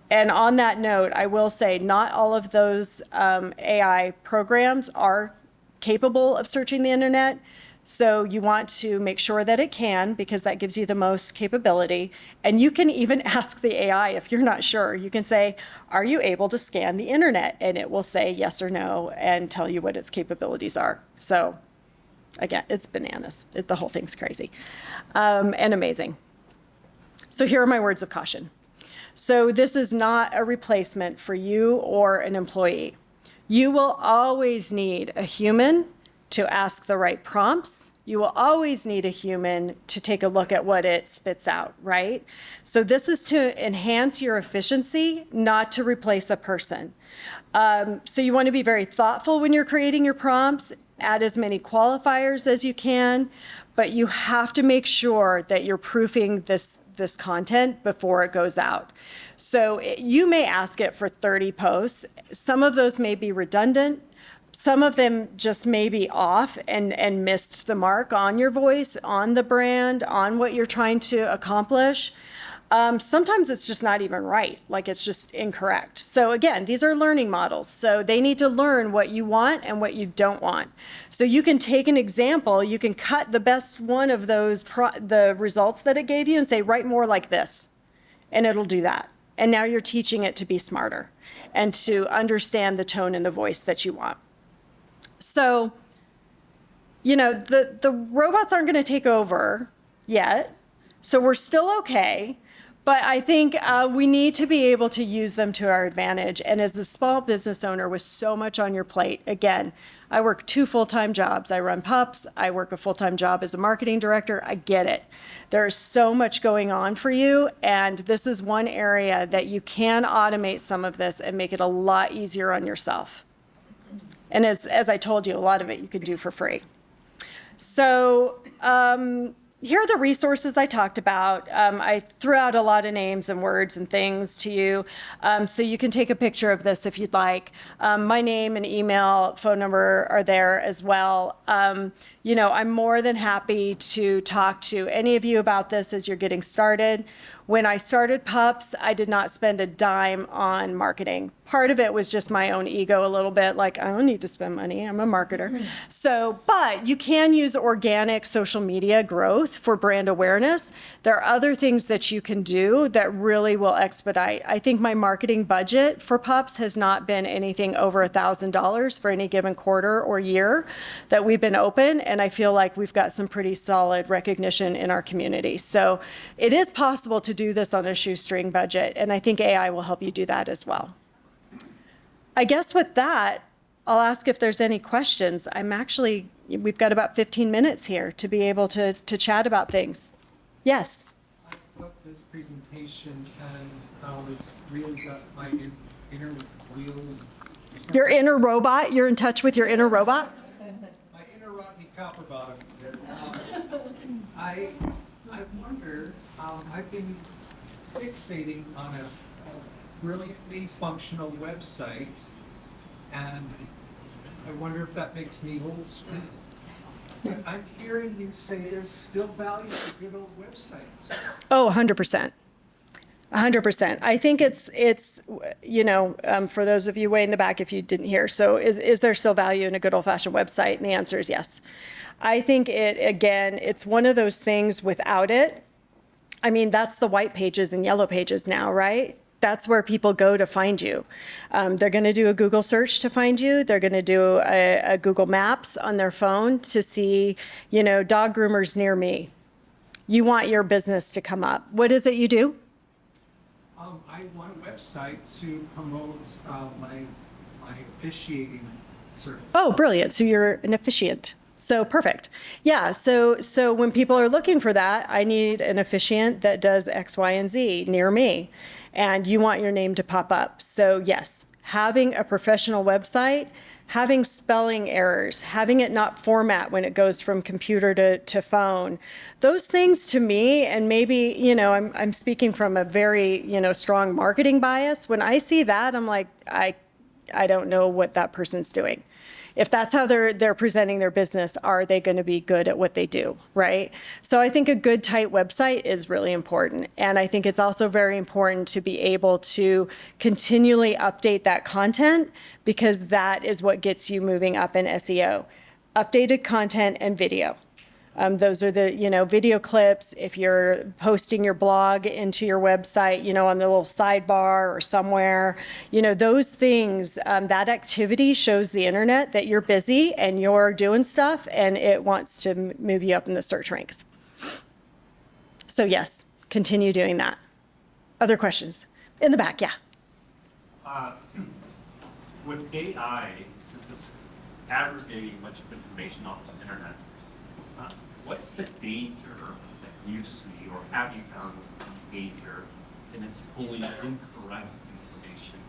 Speaker 4: on that note, I will say not all of those AI programs are capable of searching the internet. So you want to make sure that it can, because that gives you the most capability. And you can even ask the AI if you're not sure. You can say, are you able to scan the internet? And it will say yes or no and tell you what its capabilities are. So again, it's bananas. The whole thing's crazy and amazing. So here are my words of caution. So this is not a replacement for you or an employee. You will always need a human to ask the right prompts. You will always need a human to take a look at what it spits out, right? So this is to enhance your efficiency, not to replace a person. So you want to be very thoughtful when you're creating your prompts, add as many qualifiers as you can, but you have to make sure that you're proofing this content before it goes out. So you may ask it for 30 posts. Some of those may be redundant. Some of them just may be off and missed the mark on your voice, on the brand, on what you're trying to accomplish. Sometimes it's just not even right, like it's just incorrect. So again, these are learning models. So they need to learn what you want and what you don't want. So you can take an example, you can cut the best one of those, the results that it gave you and say, write more like this, and it'll do that. And now you're teaching it to be smarter and to understand the tone and the voice that you want. So, you know, the robots aren't going to take over yet, so we're still okay. But I think we need to be able to use them to our advantage. And as a small business owner with so much on your plate, again, I work 2 full-time jobs. I run Pups. I work a full-time job as a marketing director. I get it. There's so much going on for you. And this is one area that you can automate some of this and make it a lot easier on yourself. And as I told you, a lot of it you can do for free. So here are the resources I talked about. I threw out a lot of names and words and things to you, so you can take a picture of this if you'd like. My name and email, phone number are there as well. You know, I'm more than happy to talk to any of you about this as you're getting started. When I started Pups, I did not spend a dime on marketing. Part of it was just my own ego a little bit, like, I don't need to spend money, I'm a marketer. So, but you can use organic social media growth for brand awareness. There are other things that you can do that really will expedite. I think my marketing budget for Pups has not been anything over $1,000 for any given quarter or year that we've been open, and I feel like we've got some pretty solid recognition in our community. So it is possible to do this on a shoestring budget, and I think AI will help you do that as well. I guess with that, I'll ask if there's any questions. We've got about 15 minutes here to be able to chat about things. Yes?
Speaker 5: I put this presentation and it's really got my inner wheel.
Speaker 4: Your inner robot? You're in touch with your inner robot?
Speaker 5: My inner Rodney Copperbottom. I wonder, I've been fixating on a brilliantly functional website, and I wonder if that makes me old school. But I'm hearing you say there's still value to good old websites.
Speaker 4: Oh, 100%. 100%. I think it's you know, for those of you way in the back if you didn't hear, so is there still value in a good old-fashioned website? And the answer is yes. I think it's one of those things without it. I mean, that's the white pages and yellow pages now, right? That's where people go to find you. They're going to do a Google search to find you. They're going to do a Google Maps on their phone to see, you know, dog groomers near me. You want your business to come up. What is it you do?
Speaker 5: I want a website to promote my officiating service.
Speaker 4: Oh, brilliant. So you're an officiant. So perfect. Yeah, so when people are looking for that, I need an officiant that does X, Y, and Z near me. And you want your name to pop up. So yes, having a professional website, having spelling errors, having it not format when it goes from computer to phone, those things to me, and maybe, you know, I'm speaking from a very, you know, strong marketing bias. When I see that, I'm like, I don't know what that person's doing. If that's how they're presenting their business, are they going to be good at what they do, right? So I think a good, tight website is really important. And I think it's also very important to be able to continually update that content, because that is what gets you moving up in SEO. Updated content and video. Those are the, you know, video clips. If you're posting your blog into your website, you know, on the little sidebar or somewhere, you know, those things, that activity shows the internet that you're busy and you're doing stuff, and it wants to move you up in the search ranks. So yes, continue doing that. Other questions? In the back, yeah.
Speaker 6: With AI, since it's aggregating much information off the internet. What's the danger that you see, or have you found the danger in it pulling incorrect information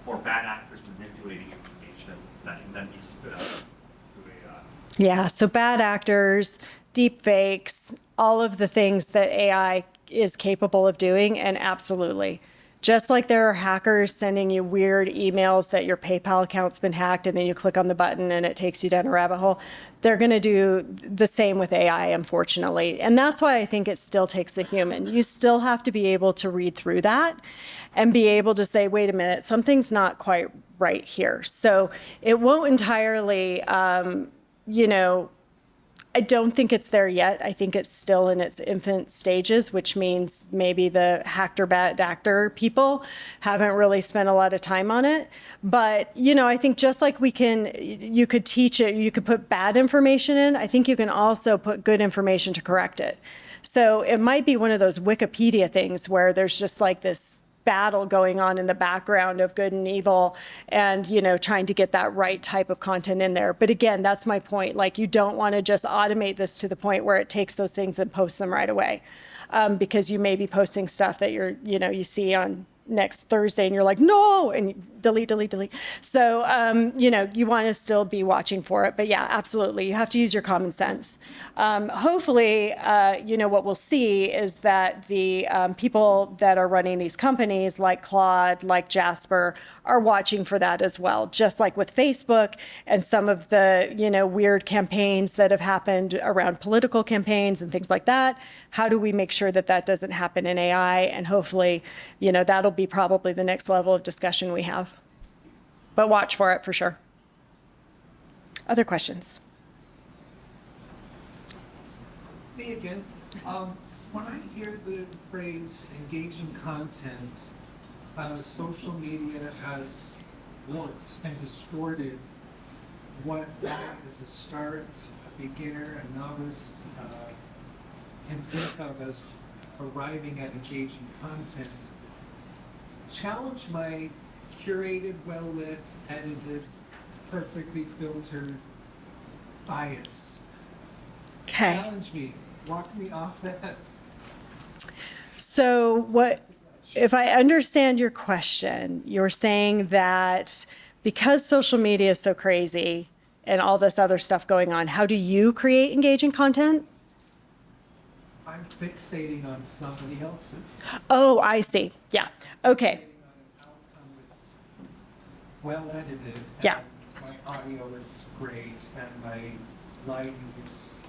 Speaker 6: or bad actors manipulating information that can then be spit out through AI?
Speaker 4: Yeah, so bad actors, deep fakes, all of the things that AI is capable of doing, and absolutely. Just like there are hackers sending you weird emails that your PayPal account's been hacked and then you click on the button and it takes you down a rabbit hole, they're going to do the same with AI, unfortunately. And that's why I think it still takes a human. You still have to be able to read through that and be able to say, wait a minute, something's not quite right here. So it won't entirely, I don't think it's there yet. I think it's still in its infant stages, which means maybe the hacked bad actor people haven't really spent a lot of time on it. But, I think just like you could teach it, you could put bad information in, I think you can also put good information to correct it. So it might be one of those Wikipedia things where there's just like this battle going on in the background of good and evil and, trying to get that right type of content in there. But again, that's my point. Like, you don't want to just automate this to the point where it takes those things and posts them right away. Because you may be posting stuff that you see on next Thursday and you're like, no, and you delete. So, you want to still be watching for it. But yeah, absolutely. You have to use your common sense. Hopefully, what we'll see is that the people that are running these companies like Claude, like Jasper, are watching for that as well. Just like with Facebook and some of the, weird campaigns that have happened around political campaigns and things like that. How do we make sure that that doesn't happen in AI? And hopefully, that'll be probably the next level of discussion we have. But watch for it for sure. Other questions?
Speaker 5: Me again. When I hear the phrase engaging content, social media has warped and distorted what I, as a start, a beginner, a novice, can think of as arriving at engaging content. Challenge my curated, well-lit, edited, perfectly filtered bias.
Speaker 4: Okay.
Speaker 5: Challenge me. Walk me off that.
Speaker 4: So if I understand your question, you're saying that because social media is so crazy and all this other stuff going on, how do you create engaging content?
Speaker 5: I'm fixating on somebody else's.
Speaker 4: Oh, I see. Yeah. Okay.
Speaker 5: Fixating on an outcome that's well edited.
Speaker 4: Yeah.
Speaker 5: And my audio is great and my lighting is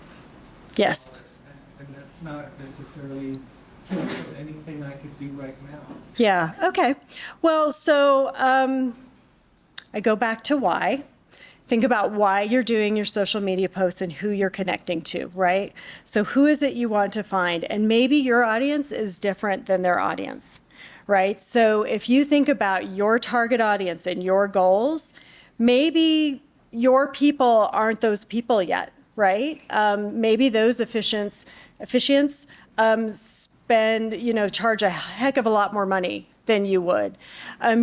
Speaker 4: Yes.
Speaker 5: flawless. And that's not necessarily true of anything I could do right now.
Speaker 4: Yeah. Okay. Well, so I go back to why. Think about why you're doing your social media posts and who you're connecting to, right? So who is it you want to find? And maybe your audience is different than their audience, right? So if you think about your target audience and your goals, maybe your people aren't those people yet, right? Maybe those officiants spend, charge a heck of a lot more money than you would.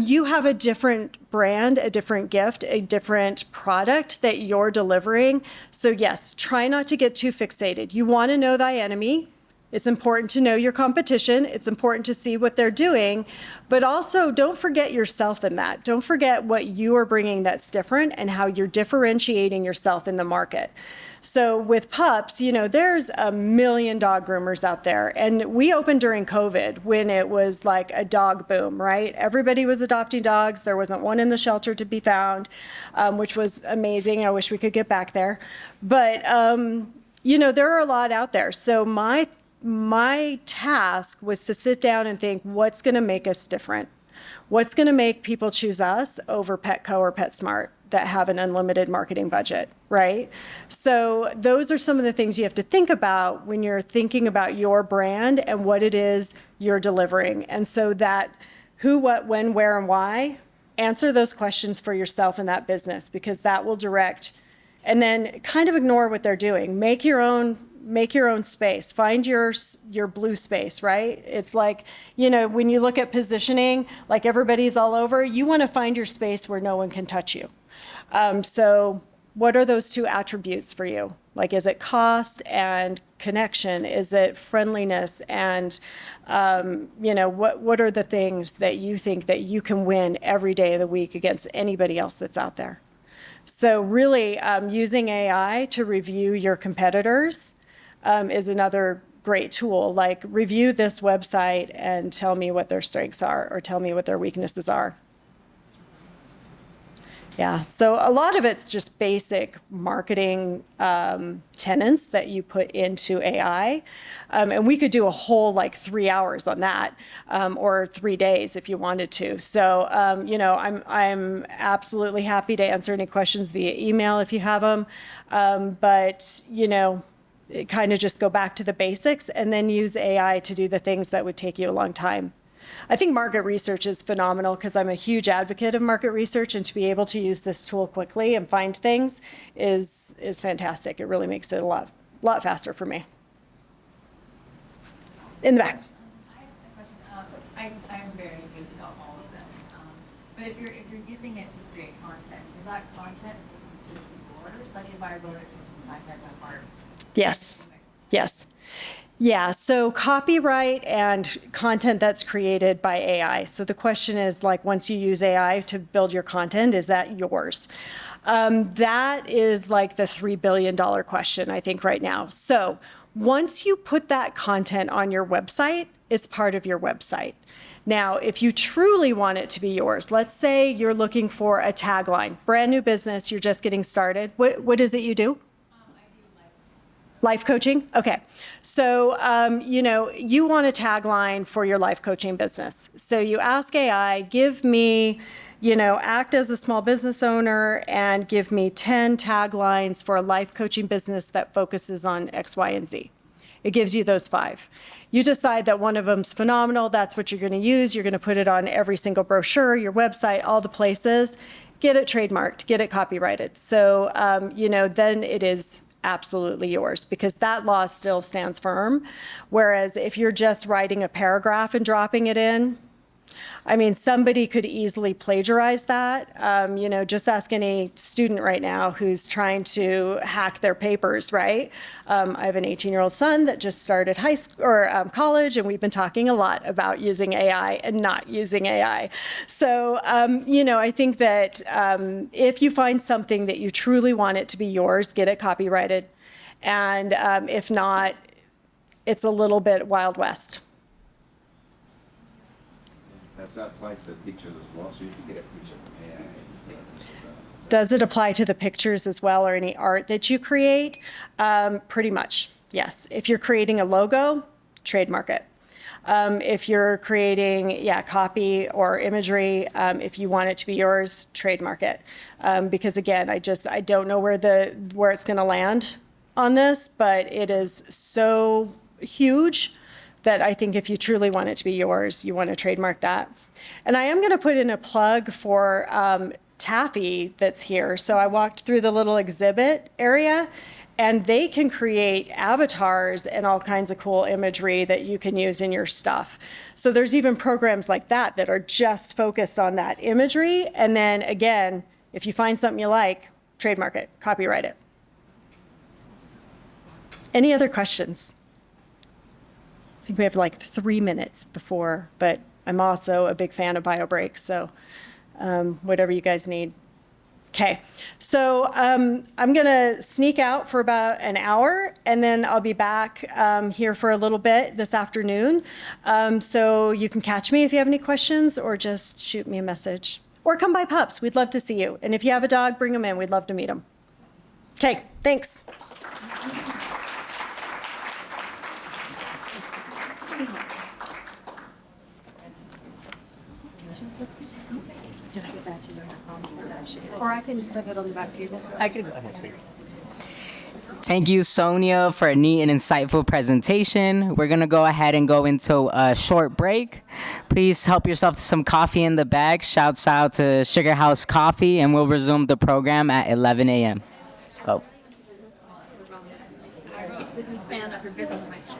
Speaker 4: You have a different brand, a different gift, a different product that you're delivering. So yes, try not to get too fixated. You want to know thy enemy. It's important to know your competition. It's important to see what they're doing, but also don't forget yourself in that. Don't forget what you are bringing that's different and how you're differentiating yourself in the market. So with pups, there's a million dog groomers out there. And we opened during COVID when it was like a dog boom, right? Everybody was adopting dogs. There wasn't one in the shelter to be found, which was amazing. I wish we could get back there. But, there are a lot out there. So my task was to sit down and think, what's going to make us different? What's going to make people choose us over Petco or PetSmart that have an unlimited marketing budget, right? So those are some of the things you have to think about when you're thinking about your brand and what it is you're delivering. And so that who, what, when, where, and why, answer those questions for yourself in that business, because that will direct, and then kind of ignore what they're doing. Make your own space. Find your blue space, right? It's like, when you look at positioning, like everybody's all over, you want to find your space where no one can touch you. So What are those two attributes for you? Like, is it cost and connection? Is it friendliness? And, what are the things that you think that you can win every day of the week against anybody else that's out there? So really, using AI to review your competitors is another great tool. Like, review this website and tell me what their strengths are, or tell me what their weaknesses are. Yeah, so a lot of it's just basic marketing tenets that you put into AI. And we could do a whole 3 hours on that, or 3 days if you wanted to. So, I'm absolutely happy to answer any questions via email if you have them. Kind of just go back to the basics and then use AI to do the things that would take you a long time. I think market research is phenomenal because I'm a huge advocate of market research, and to be able to use this tool quickly and find things is fantastic. It really makes it a lot faster for me. In the back.
Speaker 7: I have a question. I'm very new to all of this, but if you're using it to create content, is that content considered yours? Like if I wrote it from my heart.
Speaker 4: Yes. Yes. Yeah, so copyright and content that's created by AI. So the question is, once you use AI to build your content, is that yours? That is the $3 billion question, I think, right now. So once you put that content on your website, it's part of your website. Now, if you truly want it to be yours, let's say you're looking for a tagline, brand new business, you're just getting started. What is it you do? Life coaching? Okay. So, you want a tagline for your life coaching business. So you ask AI, give me, act as a small business owner and give me 10 taglines for a life coaching business that focuses on X, Y, and Z. It gives you those 5. You decide that one of them's phenomenal. That's what you're going to use. You're going to put it on every single brochure, your website, all the places. Get it trademarked, get it copyrighted. So, then it is absolutely yours, because that law still stands firm. Whereas if you're just writing a paragraph and dropping it in, somebody could easily plagiarize that. Just ask any student right now who's trying to hack their papers, right? I have an 18-year-old son that just started high school or college, and we've been talking a lot about using AI and not using AI. So, I think that if you find something that you truly want it to be yours, get it copyrighted. And if not, it's a little bit Wild West.
Speaker 8: Does that apply to the pictures as well? So you can get a picture from AI.
Speaker 4: Does it apply to the pictures as well, or any art that you create? Pretty much, yes. If you're creating a logo, trademark it. If you're creating, copy or imagery, if you want it to be yours, trademark it. Because again, I don't know where it's going to land on this, but it is so huge that I think if you truly want it to be yours, you want to trademark that. And I am going to put in a plug for Taffy that's here. So I walked through the little exhibit area, and they can create avatars and all kinds of cool imagery that you can use in your stuff. So there's even programs like that that are just focused on that imagery. And then again, if you find something you like, trademark it, copyright it. Any other questions? I think we have 3 minutes before, but I'm also a big fan of bio breaks, so whatever you guys need. Okay, so I'm going to sneak out for about an hour, and then I'll be back here for a little bit this afternoon. So you can catch me if you have any questions, or just shoot me a message. Or come by Pups. We'd love to see you. And if you have a dog, bring them in. We'd love to meet them. Okay, thanks.
Speaker 7: Or I can set it on the back table.
Speaker 1: I could go ahead. Thank you, Sonia, for a neat and insightful presentation. We're going to go ahead and go into a short break. Please help yourself to some coffee in the bag. Shouts out to Sugar House Coffee, and we'll resume the program at 11 a.m. Oh.
Speaker 7: Business plan of your business mindset.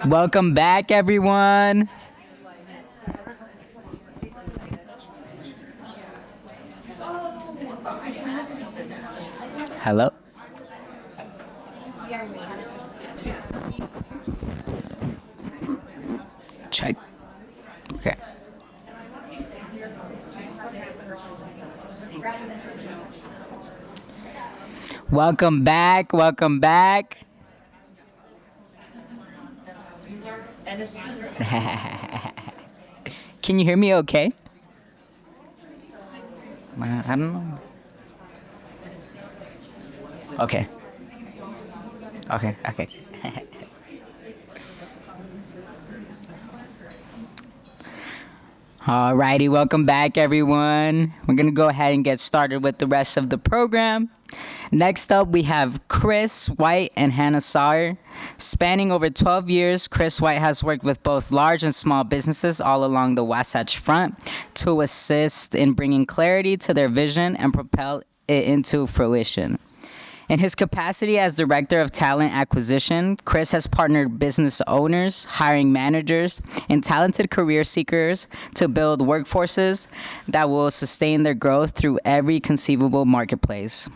Speaker 1: Welcome back, everyone. Hello. Check. Okay. Welcome back. Welcome back. Can you hear me okay? I don't know. Okay. Okay. Alrighty, welcome back, everyone. We're gonna go ahead and get started with the rest of the program. Next up, we have Chris White and Hannah Sauer. Spanning over 12 years, Chris White has worked with both large and small businesses all along the Wasatch Front to assist in bringing clarity to their vision and propel it into fruition. In his capacity as Director of Talent Acquisition, Chris has partnered business owners, hiring managers, and talented career seekers to build workforces that will sustain their growth through every conceivable marketplace.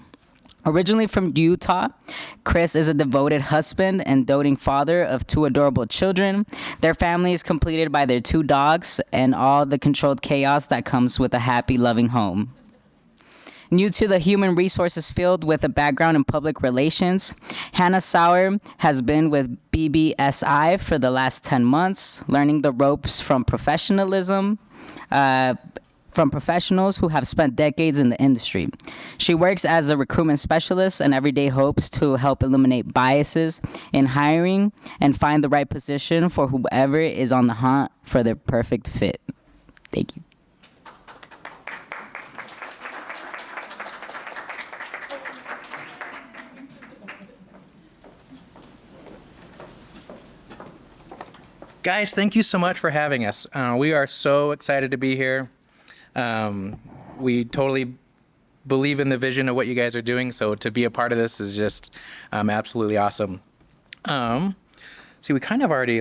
Speaker 1: Originally from Utah, Chris is a devoted husband and doting father of 2 adorable children. Their family is completed by their 2 dogs and all the controlled chaos that comes with a happy, loving home. New to the human resources field with a background in public relations, Hannah Sauer has been with BBSI for the last 10 months, learning the ropes from professionals who have spent decades in the industry. She works as a recruitment specialist and every day hopes to help eliminate biases in hiring and find the right position for whoever is on the hunt for their perfect fit. Thank you.
Speaker 9: Guys, thank you so much for having us. We are so excited to be here. We totally believe in the vision of what you guys are doing, so to be a part of this is just absolutely awesome. See, we kind of already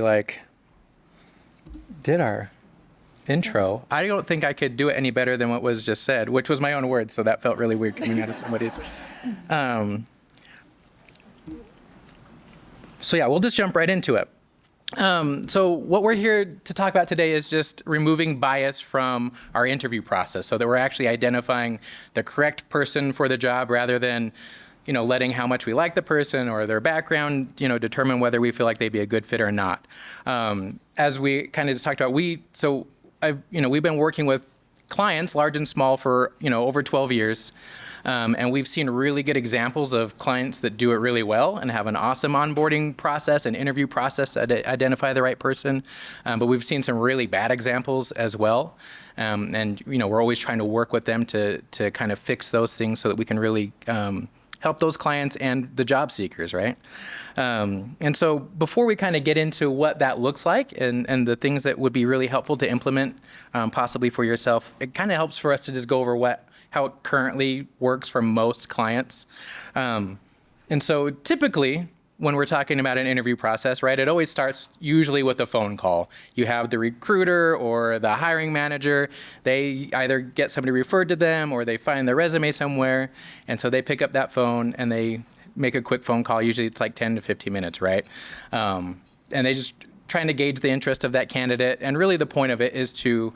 Speaker 9: did our intro. I don't think I could do it any better than what was just said, which was my own words, so that felt really weird coming out of somebody's. So yeah, we'll just jump right into it. So what we're here to talk about today is just removing bias from our interview process so that we're actually identifying the correct person for the job rather than, letting how much we like the person or their background, determine whether we feel like they'd be a good fit or not. As we kind of just talked about, we've been working with clients, large and small, for, over 12 years. And we've seen really good examples of clients that do it really well and have an awesome onboarding process and interview process to identify the right person. But we've seen some really bad examples as well. And we're always trying to work with them to kind of fix those things so that we can really help those clients and the job seekers, right? And so before we kind of get into what that looks like and the things that would be really helpful to implement possibly for yourself, it kind of helps for us to just go over how it currently works for most clients. And so typically, when we're talking about an interview process, right, it always starts usually with a phone call. You have the recruiter or the hiring manager. They either get somebody referred to them or they find their resume somewhere. And so they pick up that phone and they make a quick phone call. Usually it's like 10 to 15 minutes, right? And they just trying to gauge the interest of that candidate. And really the point of it is to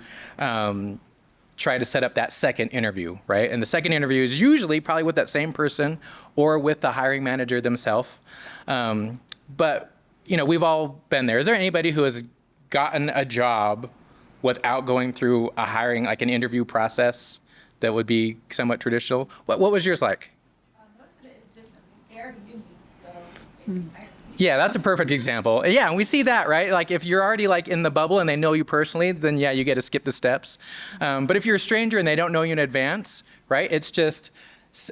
Speaker 9: try to set up that second interview, right? And the second interview is usually probably with that same person or with the hiring manager themselves. But, we've all been there. Is there anybody who has gotten a job without going through like an interview process that would be somewhat traditional? What was yours like?
Speaker 7: Most of it is just, they already knew me, so they just hired me.
Speaker 9: Yeah, that's a perfect example. Yeah, and we see that, right? Like if you're already like in the bubble and they know you personally, then yeah, you get to skip the steps. But if you're a stranger and they don't know you in advance, right? It's just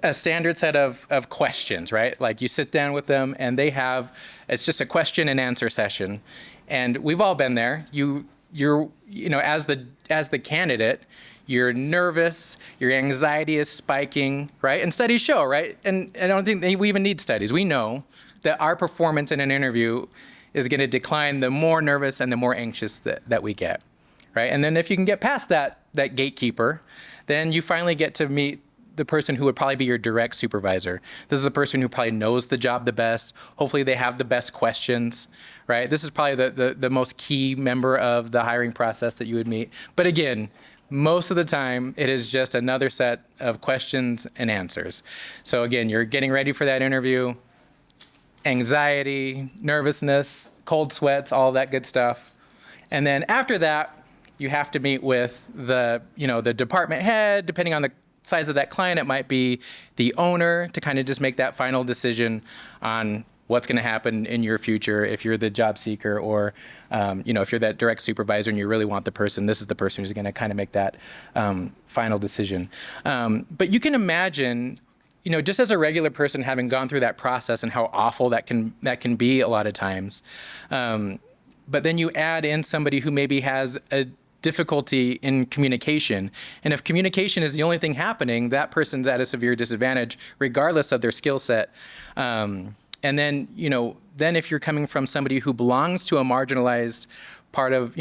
Speaker 9: a standard set of questions, right? Like you sit down with them and it's just a question and answer session. And we've all been there. You're as the candidate, you're nervous, your anxiety is spiking, right? And studies show, right? And I don't think we even need studies. We know that our performance in an interview is going to decline the more nervous and the more anxious that we get, right? And then if you can get past that gatekeeper, then you finally get to meet the person who would probably be your direct supervisor. This is the person who probably knows the job the best. Hopefully they have the best questions, right? This is probably the most key member of the hiring process that you would meet. But again, most of the time, it is just another set of questions and answers. So again, you're getting ready for that interview, anxiety, nervousness, cold sweats, all that good stuff. And then after that, you have to meet with the department head. Depending on the size of that client, it might be the owner to kind of just make that final decision on what's going to happen in your future if you're the job seeker or, if you're that direct supervisor and you really want the person, this is the person who's going to kind of make that final decision. But you can imagine, just as a regular person having gone through that process and how awful that can be a lot of times. But then you add in somebody who maybe has a difficulty in communication. And if communication is the only thing happening, that person's at a severe disadvantage, regardless of their skill set. And then, then if you're coming from somebody who belongs to a marginalized part of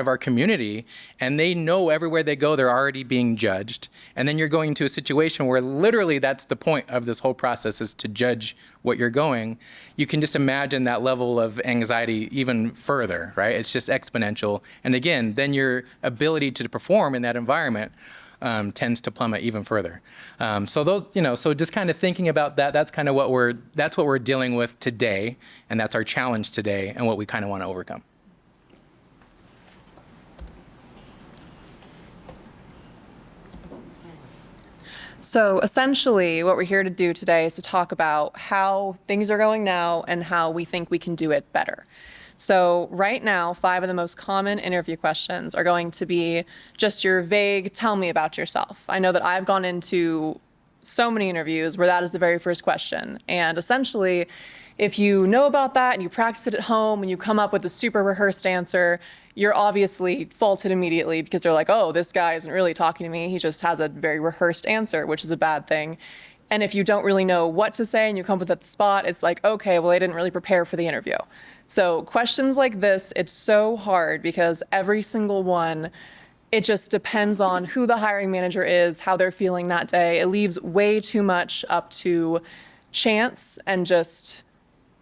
Speaker 9: our community, and they know everywhere they go, they're already being judged. And then you're going to a situation where literally that's the point of this whole process is to judge what you're going. You can just imagine that level of anxiety even further, right? It's just exponential. And again, then your ability to perform in that environment tends to plummet even further. So just kind of thinking about that, that's kind of what we're dealing with today, and that's our challenge today, and what we kind of want to overcome.
Speaker 2: So essentially, what we're here to do today is to talk about how things are going now and how we think we can do it better. So right now, 5 of the most common interview questions are going to be just your vague, tell me about yourself. I know that I've gone into so many interviews where that is the very first question. And essentially, if you know about that and you practice it at home and you come up with a super rehearsed answer, you're obviously faulted immediately because they're like, oh, this guy isn't really talking to me. He just has a very rehearsed answer, which is a bad thing. And if you don't really know what to say and you come up with at the spot, it's like, okay, well, they didn't really prepare for the interview. So questions like this, it's so hard because every single one, it just depends on who the hiring manager is, how they're feeling that day. It leaves way too much up to chance and just,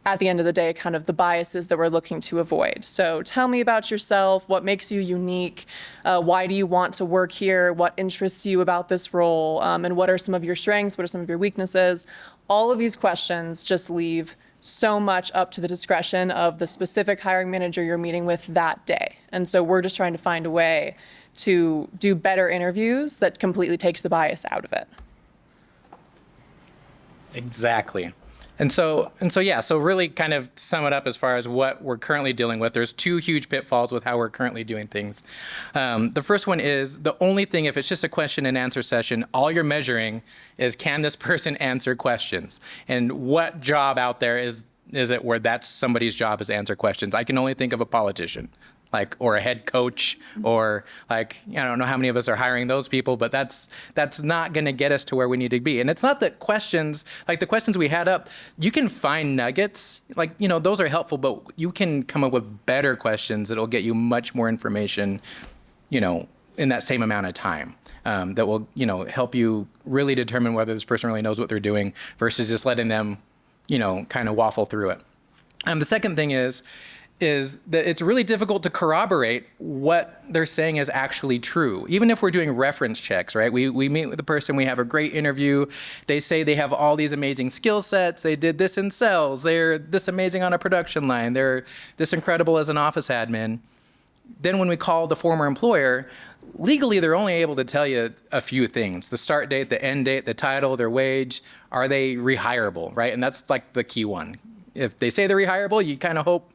Speaker 2: at the end of the day, kind of the biases that we're looking to avoid. So tell me about yourself, what makes you unique, why do you want to work here, what interests you about this role, and what are some of your strengths, what are some of your weaknesses. All of these questions just leave so much up to the discretion of the specific hiring manager you're meeting with that day. And so we're just trying to find a way to do better interviews that completely takes the bias out of it.
Speaker 9: Exactly. So really kind of to sum it up as far as what we're currently dealing with, there's two huge pitfalls with how we're currently doing things. The first one is the only thing, if it's just a question and answer session, all you're measuring is can this person answer questions? And what job out there is it where that's somebody's job is answer questions? I can only think of a politician. Or a head coach, or I don't know how many of us are hiring those people, but that's not going to get us to where we need to be. And it's not that questions, like the questions we had up, you can find nuggets, those are helpful, but you can come up with better questions that'll get you much more information, in that same amount of time. That will, help you really determine whether this person really knows what they're doing versus just letting them, kind of waffle through it. The second thing is that it's really difficult to corroborate what they're saying is actually true. Even if we're doing reference checks, right? We meet with the person, we have a great interview. They say they have all these amazing skill sets. They did this in sales. They're this amazing on a production line. They're this incredible as an office admin. Then when we call the former employer, legally they're only able to tell you a few things: the start date, the end date, the title, their wage. Are they rehireable, right? And that's like the key one. If they say they're rehireable, you kind of hope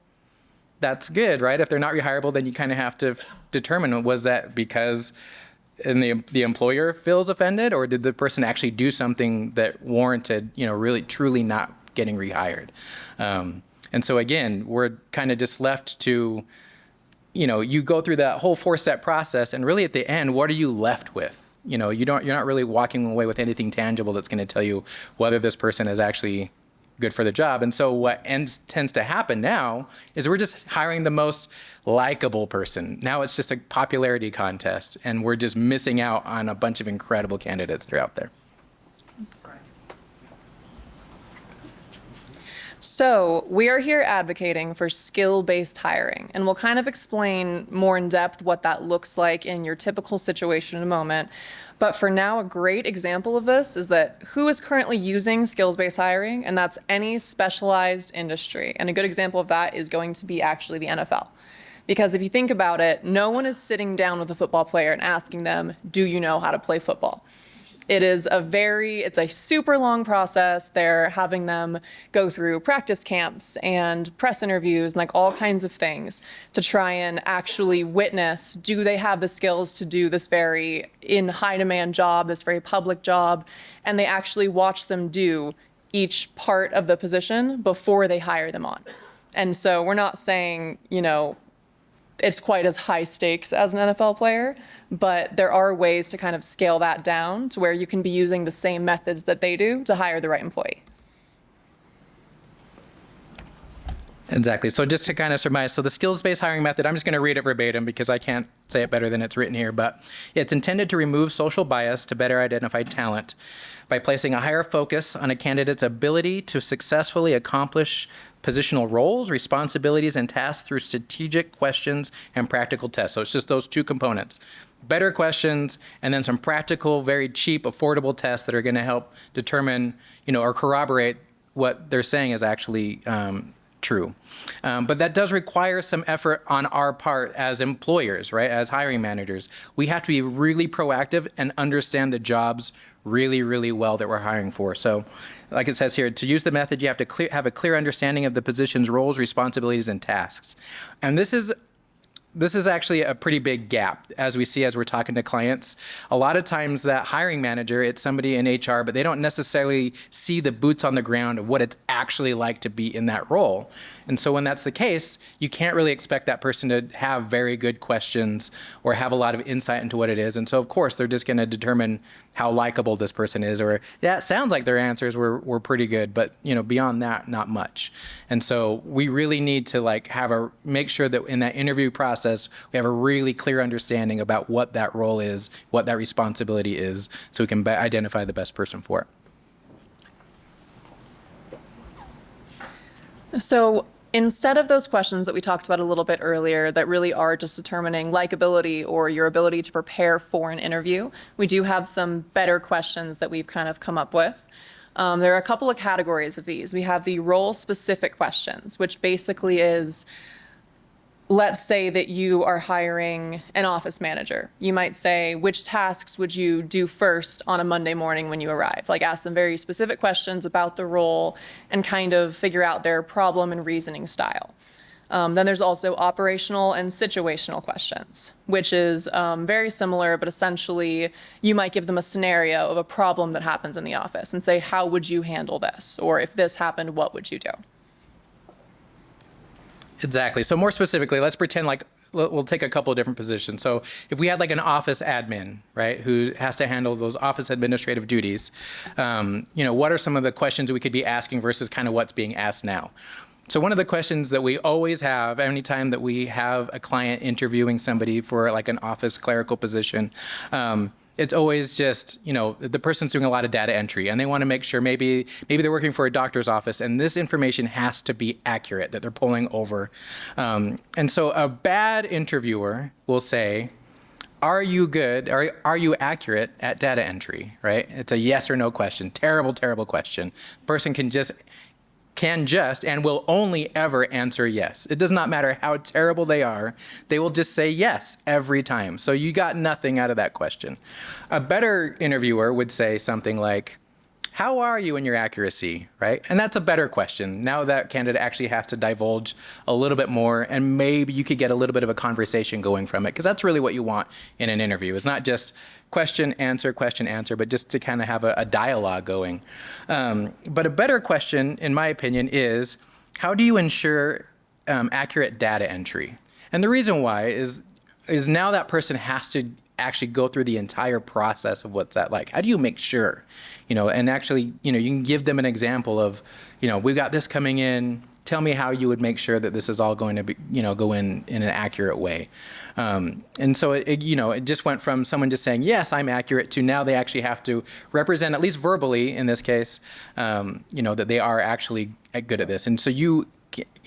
Speaker 9: that's good, right? If they're not rehireable, then you kind of have to determine, was that because the employer feels offended, or did the person actually do something that warranted, really truly not getting rehired? And so again, we're kind of just left to, you go through that whole 4-step process, and really at the end, what are you left with? You're not really walking away with anything tangible that's going to tell you whether this person is actually good for the job. And so what tends to happen now is we're just hiring the most likable person. Now it's just a popularity contest, and we're just missing out on a bunch of incredible candidates that are out there.
Speaker 2: So we are here advocating for skill-based hiring, and we'll kind of explain more in depth what that looks like in your typical situation in a moment. But for now, a great example of this is that who is currently using skills-based hiring, and that's any specialized industry. And a good example of that is going to be actually the NFL. Because if you think about it, no one is sitting down with a football player and asking them, do you know how to play football? It's a super long process. They're having them go through practice camps and press interviews and like all kinds of things to try and actually witness, do they have the skills to do this very in high demand job, this very public job, and they actually watch them do each part of the position before they hire them on. And so we're not saying, it's quite as high stakes as an NFL player, but there are ways to kind of scale that down to where you can be using the same methods that they do to hire the right employee.
Speaker 9: Exactly. So just to kind of surmise, so the skills-based hiring method, I'm just going to read it verbatim because I can't say it better than it's written here, but it's intended to remove social bias to better identify talent by placing a higher focus on a candidate's ability to successfully accomplish positional roles, responsibilities, and tasks through strategic questions and practical tests. So it's just those two components: better questions and then some practical, very cheap, affordable tests that are going to help determine, or corroborate what they're saying is actually true. But that does require some effort on our part as employers, right? As hiring managers. We have to be really proactive and understand the jobs really, really well that we're hiring for. So like it says here, to use the method, you have to have a clear understanding of the position's roles, responsibilities, and tasks. And this is actually a pretty big gap as we're talking to clients. A lot of times that hiring manager, it's somebody in HR, but they don't necessarily see the boots on the ground of what it's actually like to be in that role. And so when that's the case, you can't really expect that person to have very good questions or have a lot of insight into what it is. And so of course, they're just going to determine how likable this person is, or yeah, it sounds like their answers were pretty good, but beyond that, not much. And so we really need to make sure that in that interview process, we have a really clear understanding about what that role is, what that responsibility is, so we can identify the best person for
Speaker 2: it. So instead of those questions that we talked about a little bit earlier that really are just determining likability or your ability to prepare for an interview, we do have some better questions that we've kind of come up with. There are a couple of categories of these. We have the role-specific questions, which basically is,
Speaker 10: let's say that you are hiring an office manager. You might say, which tasks would you do first on a Monday morning when you arrive? Like, ask them very specific questions about the role and kind of figure out their problem and reasoning style. Then there's also operational and situational questions, which is very similar, but essentially you might give them a scenario of a problem that happens in the office and say, how would you handle this? Or if this happened, what would you do?
Speaker 9: Exactly. So more specifically, let's pretend like we'll take a couple of different positions. So if we had like an office admin, right, who has to handle those office administrative duties, what are some of the questions we could be asking versus kind of what's being asked now? So one of the questions that we always have anytime that we have a client interviewing somebody for like an office clerical position, it's always just, the person's doing a lot of data entry and they want to make sure maybe they're working for a doctor's office and this information has to be accurate that they're pulling over. And so a bad interviewer will say, are you good? Are you accurate at data entry, right? It's a yes or no question. Terrible, terrible question. The person can just and will only ever answer yes. It does not matter how terrible they are. They will just say yes every time. So you got nothing out of that question. A better interviewer would say something like, how are you in your accuracy, right? And that's a better question. Now that candidate actually has to divulge a little bit more, and maybe you could get a little bit of a conversation going from it, because that's really what you want in an interview. It's not just question, answer, but just to kind of have a dialogue going. But a better question, in my opinion, is how do you ensure accurate data entry? And the reason why is now that person has to actually go through the entire process of what's that like. How do you make sure, and actually, you can give them an example of, we've got this coming in. Tell me how you would make sure that this is all going to be, go in an accurate way. And so it just went from someone just saying, yes, I'm accurate, to now they actually have to represent, at least verbally in this case, that they are actually good at this. And so you,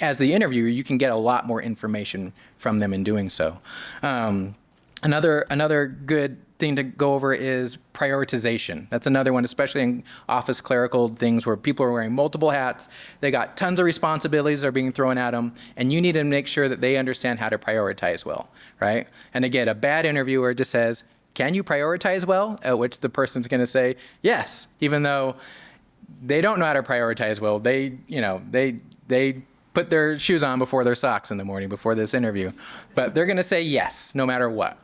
Speaker 9: as the interviewer, you can get a lot more information from them in doing so. Another good thing to go over is prioritization. That's another one, especially in office clerical things where people are wearing multiple hats. They got tons of responsibilities that are being thrown at them, and you need to make sure that they understand how to prioritize well, right? And again, a bad interviewer just says, can you prioritize well? At which the person's going to say, yes, even though they don't know how to prioritize well. They put their shoes on before their socks in the morning before this interview, but they're going to say yes, no matter what.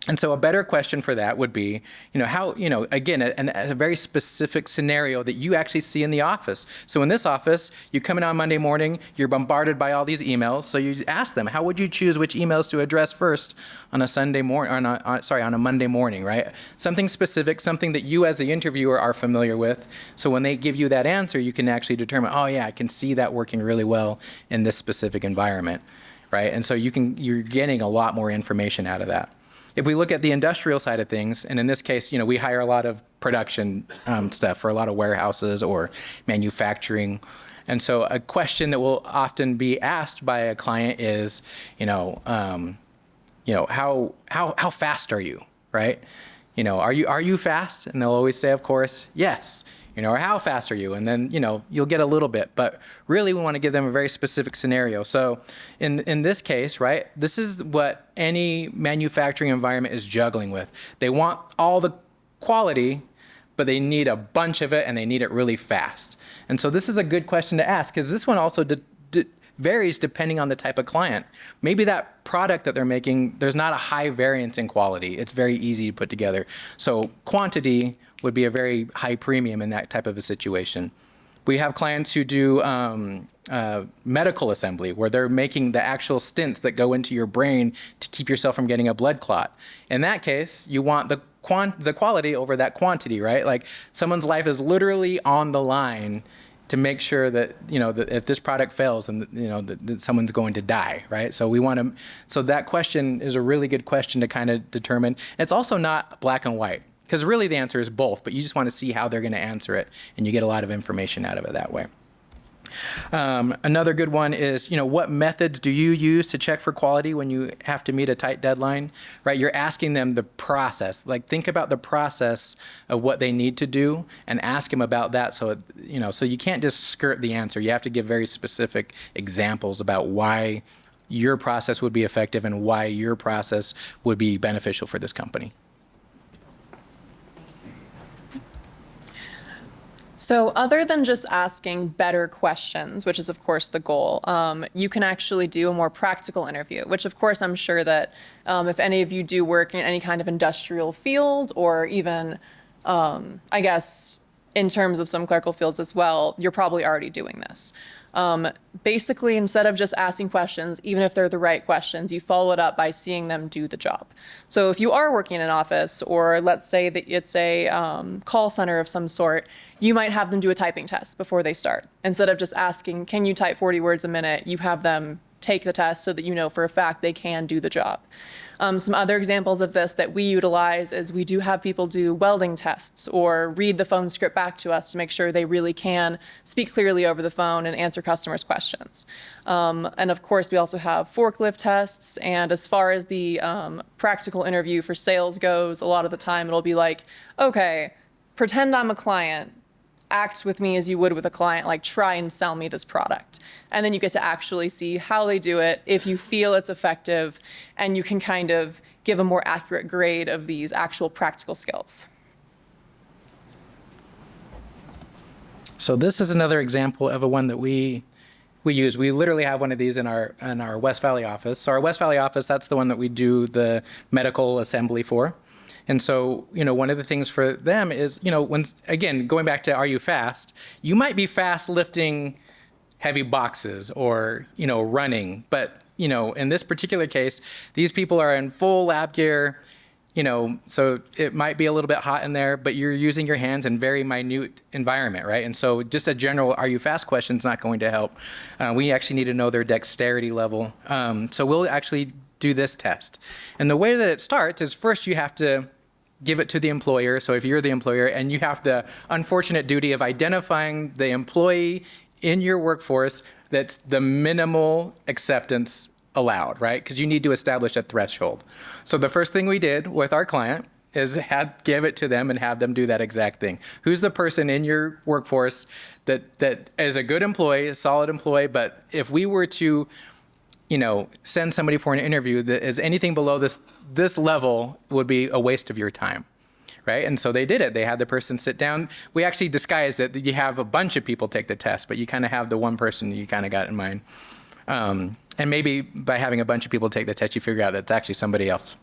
Speaker 9: And so a better question for that would be, how, again, a very specific scenario that you actually see in the office. So in this office, you come in on Monday morning, you're bombarded by all these emails. So you ask them, how would you choose which emails to address first on a Sunday morning, on a Monday morning, right? Something specific, something that you as the interviewer are familiar with. So when they give you that answer, you can actually determine, oh yeah, I can see that working really well in this specific environment, right? And so you're getting a lot more information out of that. If we look at the industrial side of things, and in this case, we hire a lot of production stuff for a lot of warehouses or manufacturing. And so a question that will often be asked by a client is, how fast are you, right? Are you fast? And they'll always say, of course, yes. Or how fast are you? And then, you'll get a little bit, but really we want to give them a very specific scenario. So in this case, right, this is what any manufacturing environment is juggling with. They want all the quality, but they need a bunch of it and they need it really fast. And so this is a good question to ask, because this one also varies depending on the type of client. Maybe that product that they're making, there's not a high variance in quality. It's very easy to put together. So quantity would be a very high premium in that type of a situation. We have clients who do medical assembly, where they're making the actual stents that go into your brain to keep yourself from getting a blood clot. In that case, you want the quality over that quantity, right? Like someone's life is literally on the line to make sure that, that if this product fails, and that someone's going to die, right? So so that question is a really good question to kind of determine. It's also not black and white, because really the answer is both, but you just want to see how they're going to answer it, and you get a lot of information out of it that way. Another good one is, what methods do you use to check for quality when you have to meet a tight deadline, right? You're asking them the process. Like, think about the process of what they need to do and ask them about that. So, so you can't just skirt the answer. You have to give very specific examples about why your process would be effective and why your process would be beneficial for this company.
Speaker 10: So other than just asking better questions, which is of course the goal, you can actually do a more practical interview, which of course I'm sure that if any of you do work in any kind of industrial field or even, I guess, in terms of some clerical fields as well, you're probably already doing this. Basically, instead of just asking questions, even if they're the right questions, you follow it up by seeing them do the job. So if you are working in an office, or let's say that it's a call center of some sort, you might have them do a typing test before they start. Instead of just asking, can you type 40 words a minute, you have them take the test so that you know for a fact they can do the job. Some other examples of this that we utilize is we do have people do welding tests or read the phone script back to us to make sure they really can speak clearly over the phone and answer customers' questions. And of course, we also have forklift tests. And as far as the practical interview for sales goes, a lot of the time it'll be like, okay, pretend I'm a client. Act with me as you would with a client, like try and sell me this product. And then you get to actually see how they do it, if you feel it's effective, and you can kind of give a more accurate grade of these actual practical skills.
Speaker 9: So this is another example of a one that we use. We literally have one of these in our West Valley office. So our West Valley office, that's the one that we do the medical assembly for. And so, one of the things for them is, when, again, going back to are you fast, you might be fast lifting heavy boxes or, running. But, in this particular case, these people are in full lab gear, so it might be a little bit hot in there, but you're using your hands in very minute environment, right? And so just a general are you fast question is not going to help. We actually need to know their dexterity level. So we'll actually do this test. And the way that it starts is first you have to give it to the employer. So if you're the employer and you have the unfortunate duty of identifying the employee in your workforce that's the minimal acceptance allowed, right? Because you need to establish a threshold. So the first thing we did with our client is give it to them and have them do that exact thing. Who's the person in your workforce that is a good employee, a solid employee, but if we were to send somebody for an interview that is anything below this level would be a waste of your time, right? And so they did it. They had the person sit down. We actually disguised it that you have a bunch of people take the test, but you kind of have the one person you kind of got in mind. And maybe by having a bunch of people take the test, you figure out that's actually somebody else.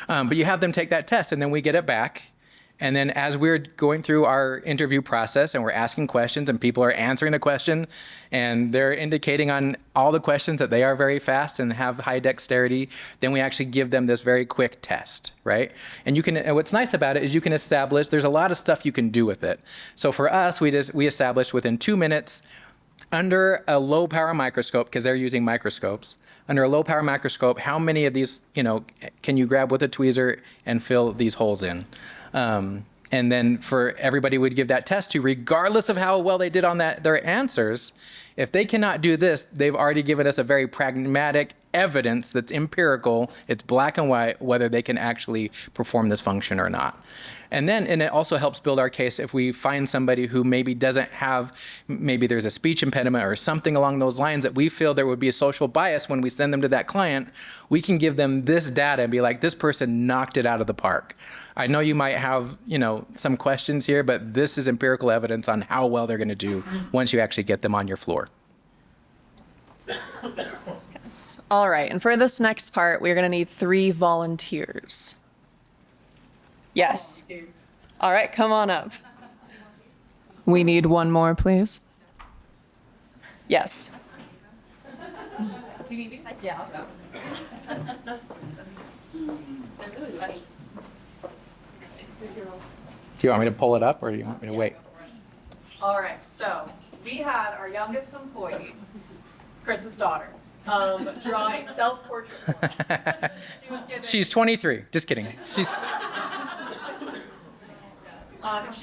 Speaker 9: But you have them take that test, and then we get it back. And then as we're going through our interview process and we're asking questions and people are answering the question and they're indicating on all the questions that they are very fast and have high dexterity, then we actually give them this very quick test, right? And what's nice about it is you can establish, there's a lot of stuff you can do with it. So for us, we established within 2 minutes under a low power microscope, because they're using microscopes, under a low power microscope, how many of these, can you grab with a tweezer and fill these holes in? And then for everybody we'd give that test to, regardless of how well they did on their answers, if they cannot do this, they've already given us a very pragmatic evidence that's empirical, it's black and white, whether they can actually perform this function or not. And it also helps build our case if we find somebody who maybe doesn't have, maybe there's a speech impediment or something along those lines that we feel there would be a social bias when we send them to that client, we can give them this data and be like, this person knocked it out of the park. I know you might have, some questions here, but this is empirical evidence on how well they're going to do once you actually get them on your floor.
Speaker 10: Yes. All right. And for this next part, we're going to need 3 volunteers. Yes. All right. Come on up. We need 1 more, please. Yes.
Speaker 7: Do you need these? Yeah, I'll go.
Speaker 9: Do you want me to pull it up or do you want me to wait?
Speaker 10: All right. So we had our youngest employee, Chris's daughter, draw a self-portrait for us.
Speaker 9: She's 23. Just kidding.
Speaker 10: She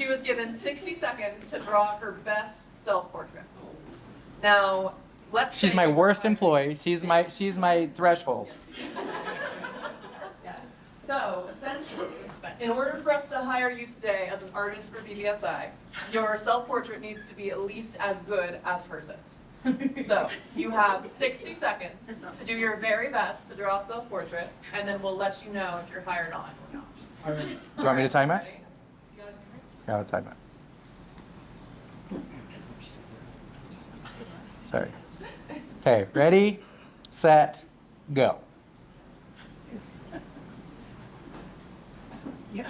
Speaker 10: was given 60 seconds to draw her best self-portrait. Now, let's say...
Speaker 9: She's my worst employee. She's my threshold.
Speaker 10: Yes. So, essentially, in order for us to hire you today as an artist for BBSI, your self-portrait needs to be at least as good as hers is. So you have 60 seconds to do your very best to draw a self-portrait, and then we'll let you know if you're hired on or not.
Speaker 9: Do you want me to time it?
Speaker 10: Ready? You got a timer?
Speaker 9: Yeah, I'll time it. Sorry. Okay, ready, set, go.
Speaker 10: Yes.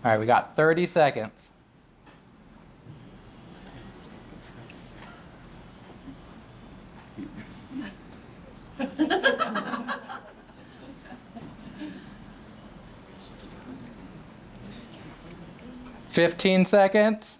Speaker 9: All right, we got 30 seconds. Fifteen seconds.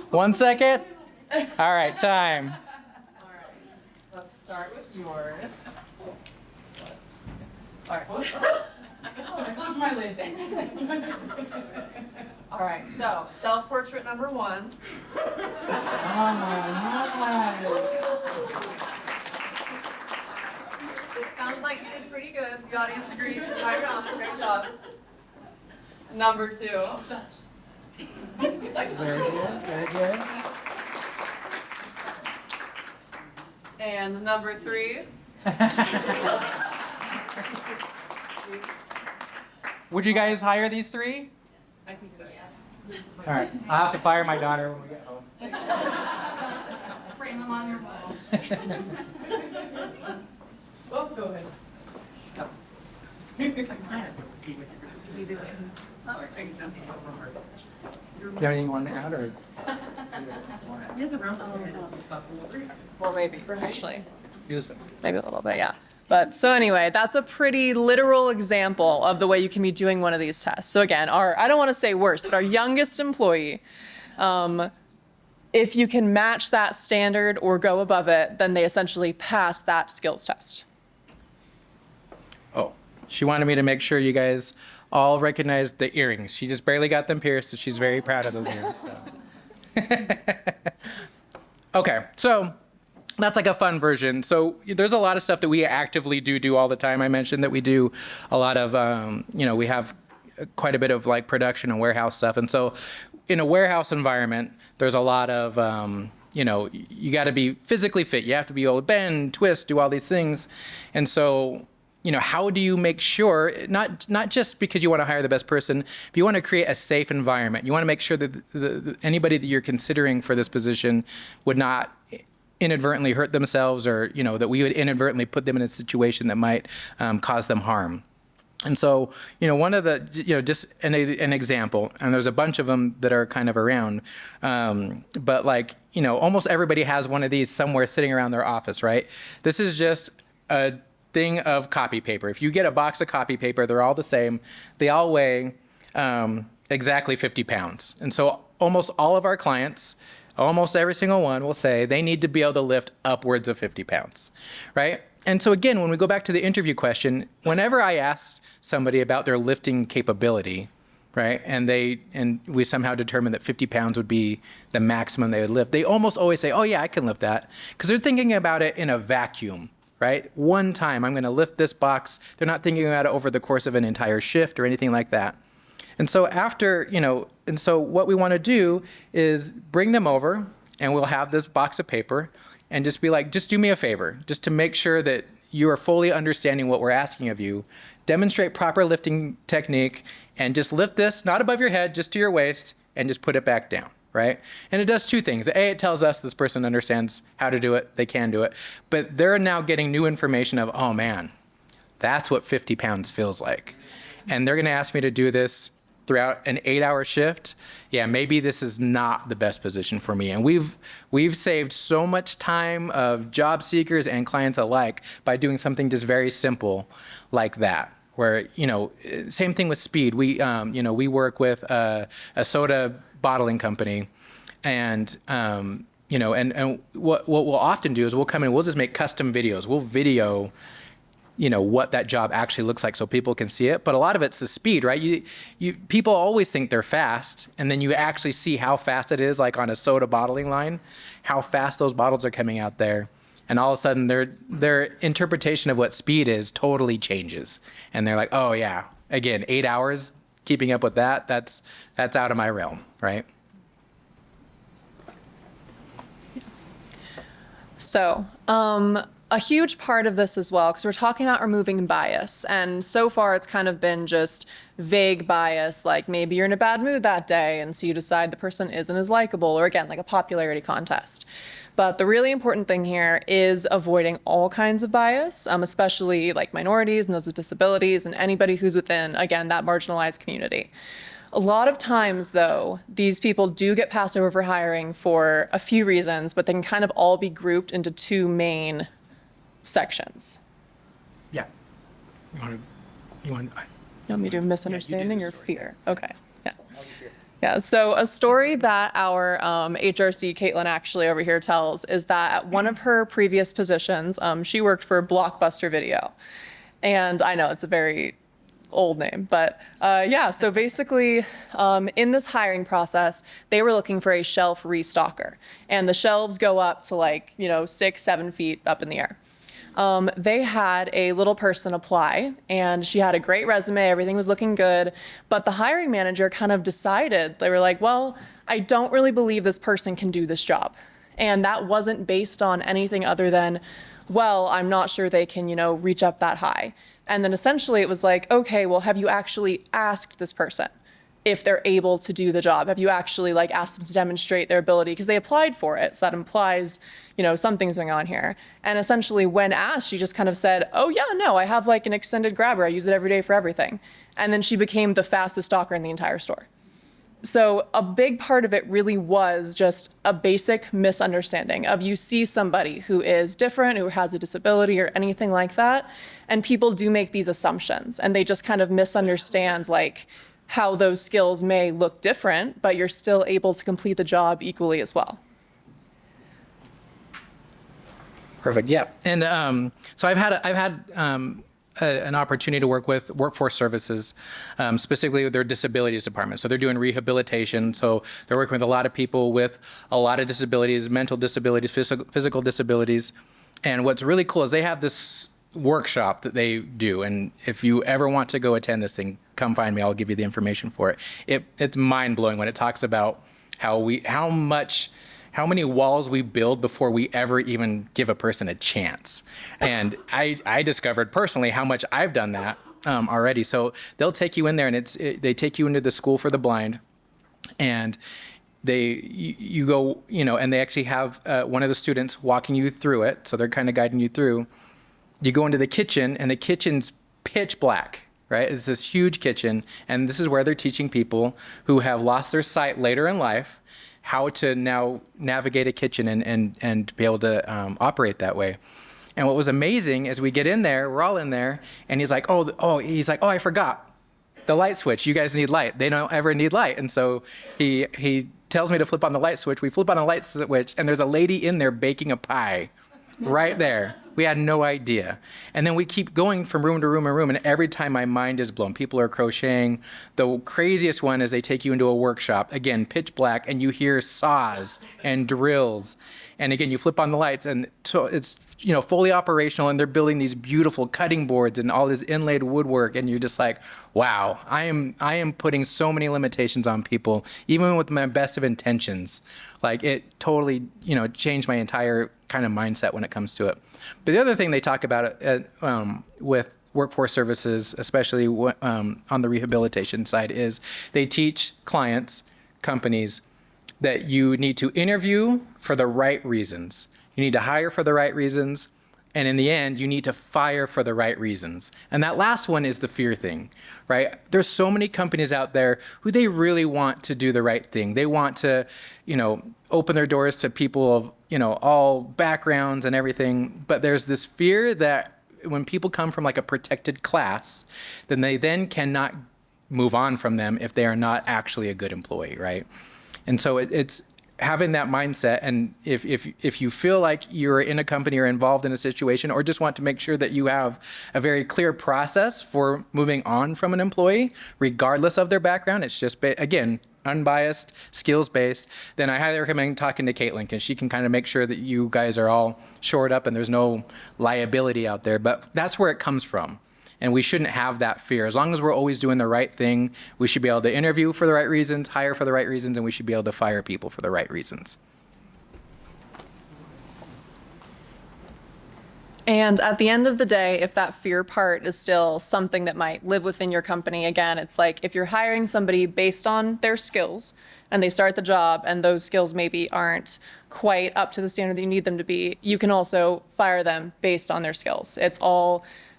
Speaker 9: One second. All right, time.
Speaker 10: All right. Let's start with yours. All right. My lid. All right. So self-portrait number 1. It sounds like you did pretty good. The audience agreed. Right on. Great job. Number 2.
Speaker 9: Very good, very good.
Speaker 10: And number 3.
Speaker 9: Would you guys hire these 3?
Speaker 10: I think so. Yes.
Speaker 9: All right, I'll have to fire my daughter when we get home.
Speaker 7: Bring them on your wall.
Speaker 10: Oh, go ahead.
Speaker 9: Do you have anything you want to add, or?
Speaker 10: Well, maybe, actually.
Speaker 9: Use it.
Speaker 10: Maybe a little bit, yeah. But so anyway, that's a pretty literal example of the way you can be doing one of these tests. So again, I don't want to say worst, but our youngest employee, if you can match that standard or go above it, then they essentially pass that skills test.
Speaker 9: Oh, she wanted me to make sure you guys all recognized the earrings. She just barely got them pierced, so she's very proud of those earrings. So. Okay, so that's like a fun version. So there's a lot of stuff that we actively do all the time. I mentioned that we do a lot of, we have quite a bit of like production and warehouse stuff. And so in a warehouse environment, there's a lot of, you got to be physically fit. You have to be able to bend, twist, do all these things. And so, how do you make sure, not just because you want to hire the best person, but you want to create a safe environment. You want to make sure that anybody that you're considering for this position would not inadvertently hurt themselves, or that we would inadvertently put them in a situation that might cause them harm. And so, one of the, just an example, and there's a bunch of them that are kind of around, but like, almost everybody has one of these somewhere sitting around their office, right? This is just a thing of copy paper. If you get a box of copy paper, they're all the same. They all weigh exactly 50 pounds. And so almost all of our clients, almost every single one, will say they need to be able to lift upwards of 50 pounds, right? And so again, when we go back to the interview question, whenever I ask somebody about their lifting capability, right, and we somehow determine that 50 pounds would be the maximum they would lift, they almost always say, oh yeah, I can lift that, because they're thinking about it in a vacuum, right? One time, I'm going to lift this box. They're not thinking about it over the course of an entire shift or anything like that. And so so what we want to do is bring them over, and we'll have this box of paper, and just be like, just do me a favor, just to make sure that you are fully understanding what we're asking of you. Demonstrate proper lifting technique, and just lift this, not above your head, just to your waist, and just put it back down, right? And it does two things. A, it tells us this person understands how to do it, they can do it, but they're now getting new information of, oh man, that's what 50 pounds feels like. And they're gonna ask me to do this throughout an 8-hour shift. Yeah, maybe this is not the best position for me. And we've saved so much time of job seekers and clients alike by doing something just very simple like that, where, same thing with speed. We work with a soda bottling company, and, and what we'll often do is we'll come in, we'll just make custom videos. We'll video, what that job actually looks like so people can see it. But a lot of it's the speed, right? People always think they're fast, and then you actually see how fast it is, like on a soda bottling line, how fast those bottles are coming out there. And all of a sudden their interpretation of what speed is totally changes. And they're like, oh yeah, again, 8 hours, keeping up with that's out of my realm, right?
Speaker 10: So, a huge part of this as well, because we're talking about removing bias, and so far it's kind of been just vague bias, like maybe you're in a bad mood that day, and so you decide the person isn't as likable, or again, like a popularity contest. But the really important thing here is avoiding all kinds of bias, especially like minorities and those with disabilities and anybody who's within, again, that marginalized community. A lot of times, though, these people do get passed over for hiring for a few reasons, but they can kind of all be grouped into two main sections.
Speaker 9: Yeah. You want
Speaker 10: me to do misunderstanding or fear? Okay. Yeah. Yeah. So a story that our HRC Caitlin actually over here tells is that at one of her previous positions, she worked for Blockbuster Video, and I know it's a very old name, but yeah. So basically, in this hiring process, they were looking for a shelf restocker, and the shelves go up to 6-7 feet up in the air. They had a little person apply, and she had a great resume, everything was looking good, but the hiring manager kind of decided, they were like, well, I don't really believe this person can do this job. And that wasn't based on anything other than, well, I'm not sure they can, reach up that high. And then essentially it was like, okay, well, have you actually asked this person if they're able to do the job? Have you actually asked them to demonstrate their ability? Because they applied for it, so that implies, something's going on here. And essentially when asked, she just kind of said, oh yeah, no, I have an extended grabber. I use it every day for everything. And then she became the fastest stalker in the entire store. So a big part of it really was just a basic misunderstanding of you see somebody who is different, who has a disability or anything like that, and people do make these assumptions, and they just kind of misunderstand how those skills may look different, but you're still able to complete the job equally as well.
Speaker 9: Perfect. Yeah. And so I've had an opportunity to work with workforce services, specifically with their disabilities department. So they're doing rehabilitation. So they're working with a lot of people with a lot of disabilities, mental disabilities, physical disabilities. And what's really cool is they have this workshop that they do. And if you ever want to go attend this thing, come find me. I'll give you the information for it. It's mind blowing when it talks about how many walls we build before we ever even give a person a chance. And I discovered personally how much I've done that already. So they'll take you in there, and they take you into the school for the blind, and you go, and they actually have one of the students walking you through it. So they're kind of guiding you through. You go into the kitchen, and the kitchen's pitch black, right? It's this huge kitchen, and this is where they're teaching people who have lost their sight later in life how to now navigate a kitchen and be able to operate that way. And what was amazing is we get in there, we're all in there, and he's like, oh, I forgot the light switch. You guys need light. They don't ever need light. And so he tells me to flip on the light switch. We flip on a light switch, and there's a lady in there baking a pie right there. We had no idea. And then we keep going from room to room and room, and every time my mind is blown. People are crocheting. The craziest one is they take you into a workshop, again, pitch black, and you hear saws and drills. And again, you flip on the lights, and so it's fully operational, and they're building these beautiful cutting boards and all this inlaid woodwork, and you're just like, wow, I am putting so many limitations on people, even with my best of intentions. It totally, changed my entire kind of mindset when it comes to it. But the other thing they talk about with workforce services, especially on the rehabilitation side, is they teach clients, companies, that you need to interview for the right reasons. You need to hire for the right reasons. And in the end, you need to fire for the right reasons. And that last one is the fear thing, right? There's so many companies out there who they really want to do the right thing. They want to, open their doors to people of, all backgrounds and everything. But there's this fear that when people come from like a protected class, then they then cannot move on from them if they are not actually a good employee, right? And so it's having that mindset, and if you feel like you're in a company or involved in a situation, or just want to make sure that you have a very clear process for moving on from an employee, regardless of their background, it's just, again, unbiased, skills-based, then I highly recommend talking to Caitlin, because she can kind of make sure that you guys are all shored up and there's no liability out there. But that's where it comes from. And we shouldn't have that fear. As long as we're always doing the right thing, we should be able to interview for the right reasons, hire for the right reasons, and we should be able to fire people for the right reasons.
Speaker 10: And at the end of the day, if that fear part is still something that might live within your company, again, it's like if you're hiring somebody based on their skills and they start the job and those skills maybe aren't quite up to the standard that you need them to be, you can also fire them based on their skills.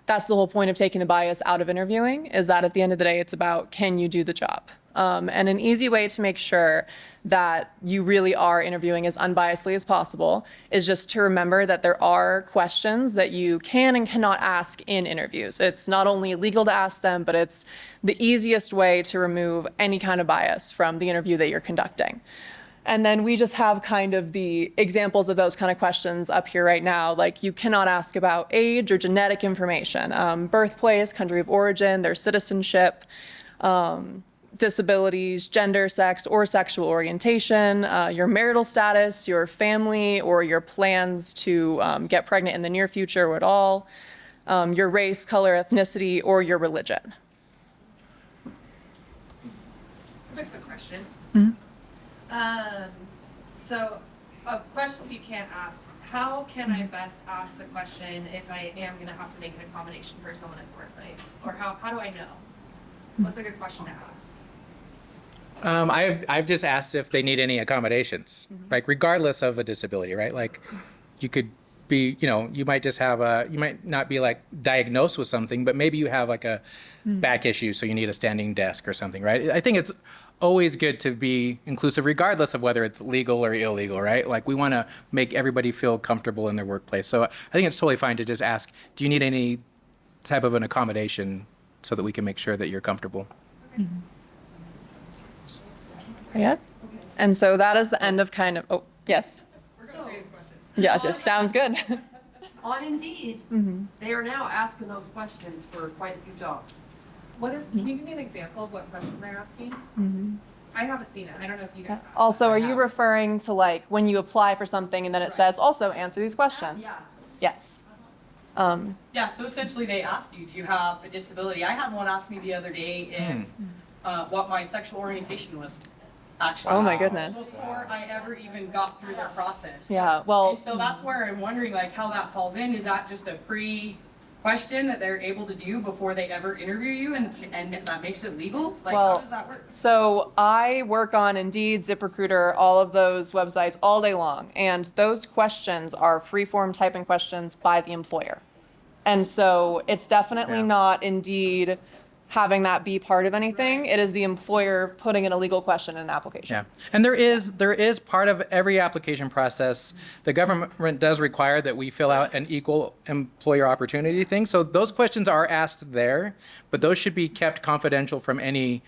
Speaker 10: That's the whole point of taking the bias out of interviewing, is that at the end of the day, it's about, can you do the job? And an easy way to make sure that you really are interviewing as unbiasedly as possible is just to remember that there are questions that you can and cannot ask in interviews. It's not only illegal to ask them, but it's the easiest way to remove any kind of bias from the interview that you're conducting. And then we just have kind of the examples of those kind of questions up here right now. Like, you cannot ask about age or genetic information, birthplace, country of origin, their citizenship, disabilities, gender, sex, or sexual orientation, your marital status, your family, or your plans to get pregnant in the near future or at all, your race, color, ethnicity, or your religion.
Speaker 7: That's a question. So, questions you can't ask. How can I best ask the question if I am going to have to make an accommodation for someone at the workplace? Or how do I know? What's a good question to ask?
Speaker 9: I've just asked if they need any accommodations, like regardless of a disability, right? Like, you could be, you might just have you might not be like diagnosed with something, but maybe you have like a back issue, so you need a standing desk or something, right? I think it's always good to be inclusive, regardless of whether it's legal or illegal, right? Like, we want to make everybody feel comfortable in their workplace. So I think it's totally fine to just ask, do you need any type of an accommodation so that we can make sure that you're comfortable?
Speaker 10: Okay. Yeah. And so that is the end of kind of, oh, yes. Yeah, Jeff, sounds good.
Speaker 11: On Indeed, they are now asking those questions for quite a few jobs.
Speaker 7: Can you give me an example of what question they're asking? I haven't seen it. I don't know if you guys have.
Speaker 10: Also, are you referring to like when you apply for something and then it says also answer these questions?
Speaker 11: Yeah.
Speaker 10: Yes.
Speaker 12: Yeah, so essentially they ask you, do you have a disability? I had one ask me the other day if what my sexual orientation was actually.
Speaker 10: Oh my goodness.
Speaker 12: Before I ever even got through their process.
Speaker 10: Yeah, well.
Speaker 12: And so that's where I'm wondering like how that falls in. Is that just a question that they're able to do before they ever interview you, and that makes it legal? Like, how does that work?
Speaker 10: So I work on Indeed, ZipRecruiter, all of those websites all day long, and those questions are free-form typing questions by the employer. And so it's definitely not Indeed having that be part of anything. It is the employer putting in a legal question in an application.
Speaker 9: Yeah, and there is part of every application process. The government does require that we fill out an equal employer opportunity thing. So those questions are asked there, but those should be kept confidential from any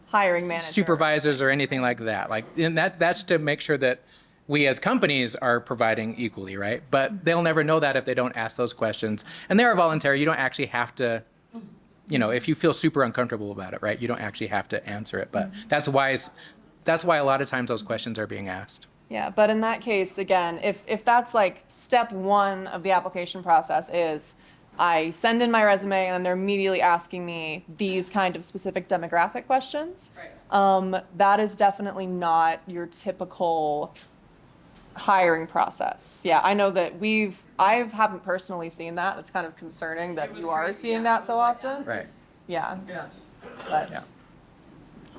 Speaker 10: hiring manager,
Speaker 9: supervisors, or anything like that. Like, and that's to make sure that we as companies are providing equally, right? But they'll never know that if they don't ask those questions. And they are voluntary. You don't actually have to. If you feel super uncomfortable about it, right, you don't actually have to answer it. But that's why a lot of times those questions are being asked.
Speaker 10: Yeah, but in that case, again, if that's like step one of the application process is I send in my resume and then they're immediately asking me these kind of specific demographic questions, that is definitely not your typical hiring process. Yeah, I know that I haven't personally seen that. It's kind of concerning that you are seeing that so often.
Speaker 9: Right.
Speaker 10: Yeah.
Speaker 12: Yeah.
Speaker 10: But
Speaker 9: Yeah.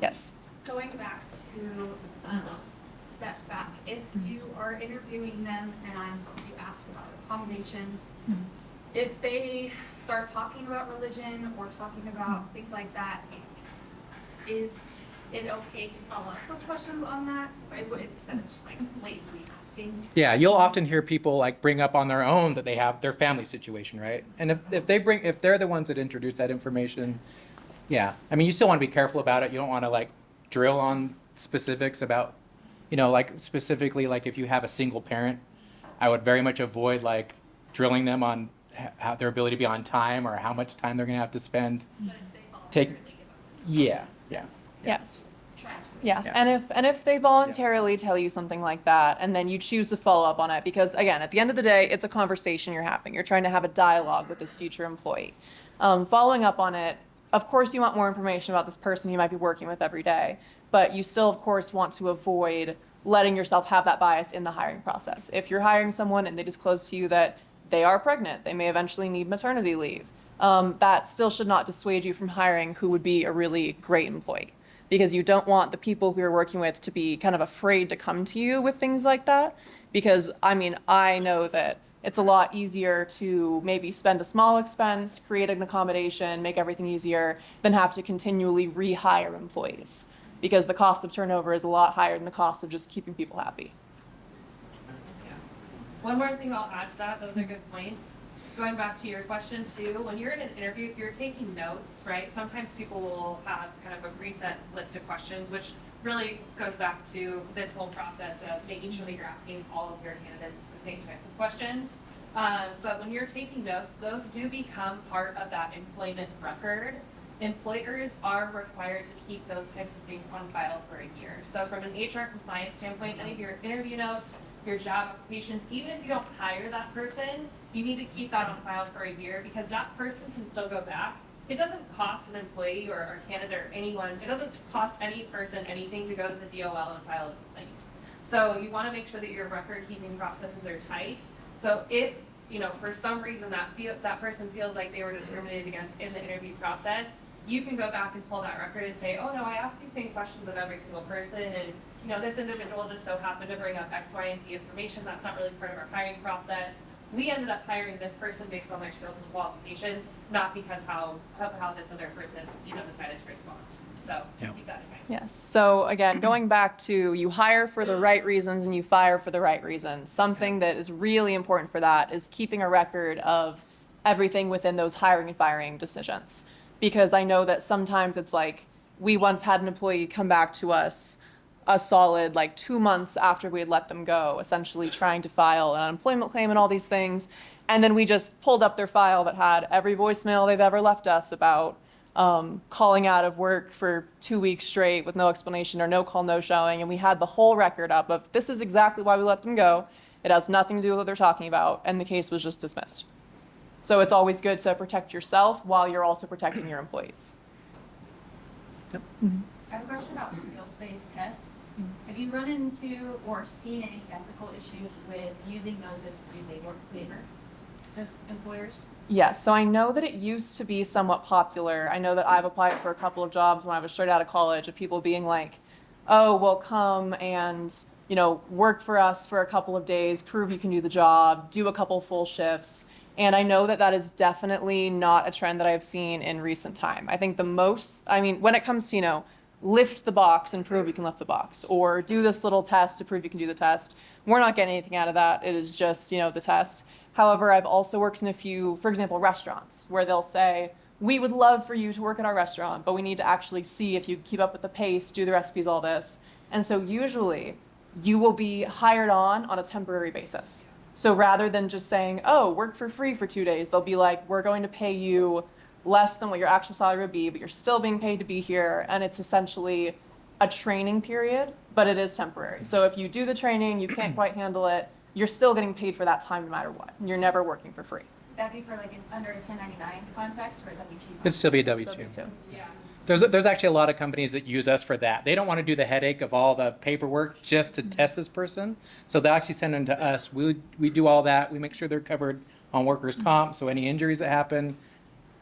Speaker 10: yes.
Speaker 7: Going back to steps back, if you are interviewing them and you ask about accommodations, if they start talking about religion or talking about things like that, is it okay to follow up with questions on that instead of just like blatantly asking? asking.
Speaker 9: Yeah, you'll often hear people like bring up on their own that they have their family situation, right? And if they're the ones that introduce that information, yeah. I mean, you still want to be careful about it. You don't want to like drill on specifics about, like specifically like if you have a single parent, I would very much avoid like drilling them on how their ability to be on time or how much time they're going to have to spend.
Speaker 7: But if they voluntarily give up.
Speaker 9: Yeah.
Speaker 10: Yes.
Speaker 7: Tragic.
Speaker 10: Yeah.
Speaker 9: Yeah.
Speaker 10: And if they voluntarily tell you something like that, and then you choose to follow up on it, because again, at the end of the day, it's a conversation you're having. You're trying to have a dialogue with this future employee. Following up on it, of course, you want more information about this person you might be working with every day, but you still, of course, want to avoid letting yourself have that bias in the hiring process. If you're hiring someone and they disclose to you that they are pregnant, they may eventually need maternity leave, that still should not dissuade you from hiring who would be a really great employee. Because you don't want the people who you're working with to be kind of afraid to come to you with things like that. Because, I mean, I know that it's a lot easier to maybe spend a small expense, create an accommodation, make everything easier, than have to continually rehire employees. Because the cost of turnover is a lot higher than the cost of just keeping people happy.
Speaker 7: Yeah. One more thing I'll add to that, those are good points. Going back to your question too, when you're in an interview, if you're taking notes, right, sometimes people will have kind of a preset list of questions, which really goes back to this whole process of making sure that you're asking all of your candidates the same types of questions. But when you're taking notes, those do become part of that employment record. Employers are required to keep those types of things on file for a year. So from an HR compliance standpoint, any of your interview notes, your job applications, even if you don't hire that person, you need to keep that on file for a year because that person can still go back. It doesn't cost an employee or a candidate or anyone, it doesn't cost any person anything to go to the DOL and file a complaint. So you want to make sure that your record keeping processes are tight. So if, for some reason that person feels like they were discriminated against in the interview process, you can go back and pull that record and say, oh no, I asked these same questions of every single person, and this individual just so happened to bring up X, Y, and Z information. That's not really part of our hiring process. We ended up hiring this person based on their skills and qualifications, not because how this other person decided to respond. So just keep that in mind.
Speaker 10: Yes. So again, going back to you hire for the right reasons and you fire for the right reasons. Something that is really important for that is keeping a record of everything within those hiring and firing decisions. Because I know that sometimes it's like we once had an employee come back to us a solid 2 months after we had let them go, essentially trying to file an unemployment claim and all these things. And then we just pulled up their file that had every voicemail they've ever left us about calling out of work for 2 weeks straight with no explanation or no call, no showing. And we had the whole record up of this is exactly why we let them go. It has nothing to do with what they're talking about. And the case was just dismissed. So it's always good to protect yourself while you're also protecting your employees.
Speaker 9: Yep.
Speaker 10: Mm-hmm.
Speaker 13: I have a question about skills-based tests. Have you run into or seen any ethical issues with using those as free labor of employers?
Speaker 10: Yes, so I know that it used to be somewhat popular. I know that I've applied for a couple of jobs when I was straight out of college of people being like, oh, well, come and, work for us for a couple of days, prove you can do the job, do a couple full shifts. And I know that that is definitely not a trend that I've seen in recent time. I think when it comes to, lift the box and prove you can lift the box, or do this little test to prove you can do the test, we're not getting anything out of that. It is just, the test. However, I've also worked in a few, for example, restaurants, where they'll say, we would love for you to work at our restaurant, but we need to actually see if you keep up with the pace, do the recipes, all this. And so usually, you will be hired on a temporary basis. So rather than just saying, oh, work for free for 2 days, they'll be like, we're going to pay you less than what your actual salary would be, but you're still being paid to be here. And it's essentially a training period, but it is temporary. So if you do the training, you can't quite handle it, you're still getting paid for that time no matter what. You're never working for free.
Speaker 13: Would that be for under a 1099 context or a W-2?
Speaker 9: It'd still be a W-2.
Speaker 7: Yeah.
Speaker 9: There's actually a lot of companies that use us for that. They don't want to do the headache of all the paperwork just to test this person. So they'll actually send them to us. We do all that. We make sure they're covered on workers' comp. So any injuries that happen,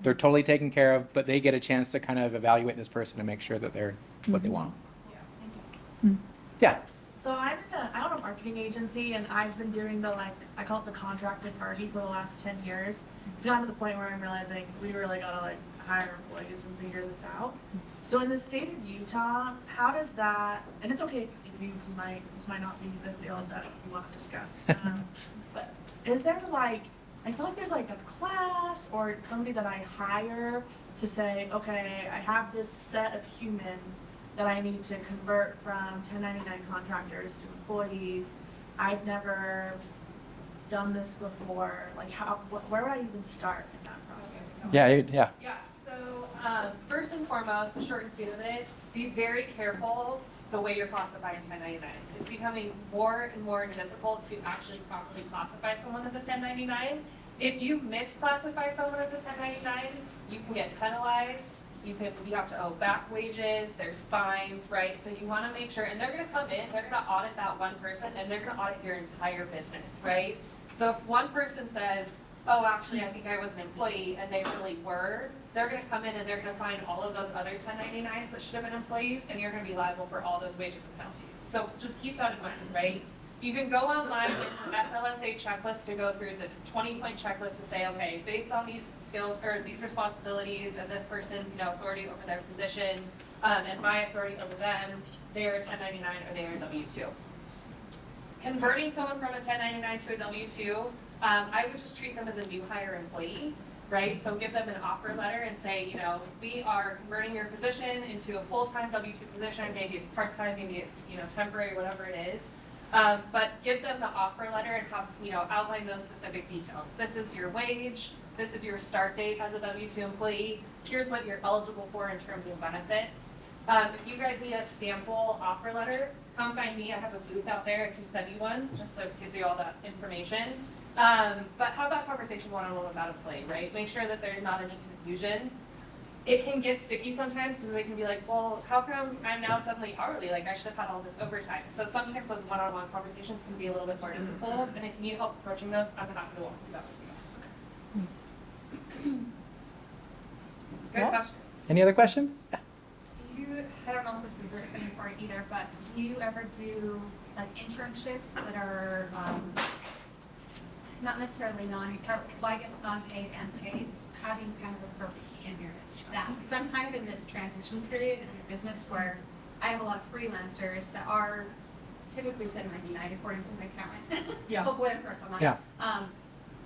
Speaker 9: they're totally taken care of, but they get a chance to kind of evaluate this person and make sure that they're what they want.
Speaker 7: Yeah. Thank you.
Speaker 9: Yeah.
Speaker 11: So I don't know if
Speaker 14: marketing agency, and I've been doing the, like, I call it the contracted party for the last 10 years. It's gotten to the point where I'm realizing we really gotta like hire employees and figure this out. So in the state of Utah, how does that, and it's okay if you might, this might not be the field that you want to discuss, but is there like, I feel like there's like a class or somebody that I hire to say, okay, I have this set of humans that I need to convert from 1099 contractors to employees. I've never done this before. Like, where would I even start in that process?
Speaker 9: Yeah.
Speaker 15: Yeah, so first and foremost, the short and sweet of it, be very careful the way you're classifying 1099. It's becoming more and more difficult to actually properly classify someone as a 1099. If you misclassify someone as a 1099, you can get penalized. You have to owe back wages, there's fines, right? So you want to make sure, and they're going to come in, they're going to audit that one person, and they're going to audit your entire business, right? So if one person says, oh, actually, I think I was an employee, and they really were, they're going to come in and they're going to find all of those other 1099s that should have been employees, and you're going to be liable for all those wages and penalties. So just keep that in mind, right? You can go online with an FLSA checklist to go through. It's a 20-point checklist to say, okay, based on these skills or these responsibilities and this person's, authority over their position and my authority over them, they're a 1099 or they're a W-2. Converting someone from a 1099 to a W-2, I would just treat them as a new hire employee, right? So give them an offer letter and say, we are converting your position into a full-time W-2 position. Maybe it's part-time, maybe it's, temporary, whatever it is. But give them the offer letter and have, outline those specific details. This is your wage, this is your start date as a W-2 employee, here's what you're eligible for in terms of benefits. If you guys need a sample offer letter, come find me. I have a booth out there. I can send you one, just so it gives you all that information. But have that conversation one-on-one without a play, right? Make sure that there's not any confusion. It can get sticky sometimes, so they can be like, well, how come I'm now suddenly hourly? Like, I should have had all this overtime. So sometimes those one-on-one conversations can be a little bit more difficult, and if you need help approaching those, I'm happy to walk through that with you. Good question.
Speaker 9: Any other questions?
Speaker 13: I don't know if this is the same for it either, but do you ever do like internships that are not necessarily non-paid and paid, having kind of a purpose in that? Because I'm kind of in this transition period in the business where I have a lot of freelancers that are typically 1099 according to my accountant.
Speaker 15: Yeah.
Speaker 13: But whatever, I'm not.
Speaker 9: Yeah.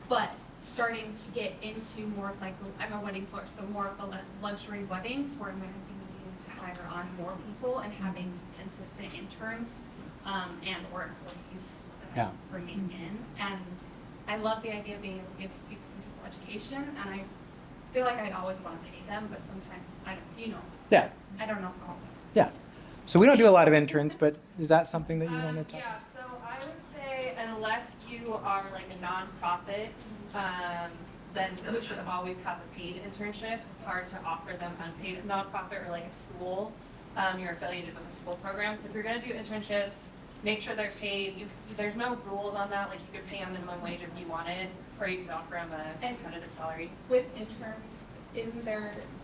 Speaker 13: But starting to get into more of like, I'm a wedding florist, so more of the luxury weddings where I'm going to be needing to hire on more people and having consistent interns and or employees that I'm bringing in. And I love the idea of being able to give some people education, and I feel like I'd always want to pay them, but sometimes I don't,
Speaker 9: Yeah.
Speaker 13: I don't know how.
Speaker 9: Yeah. So we don't do a lot of interns, but is that something that you want to talk
Speaker 15: Yeah, so I would say unless you are like a nonprofit, then you should always have a paid internship. It's hard to offer them unpaid nonprofit or like a school. You're affiliated with a school program. So if you're going to do internships, make sure they're paid. There's no rules on that. Like you could pay a minimum wage if you wanted, or you could offer them a competitive salary.
Speaker 13: With interns,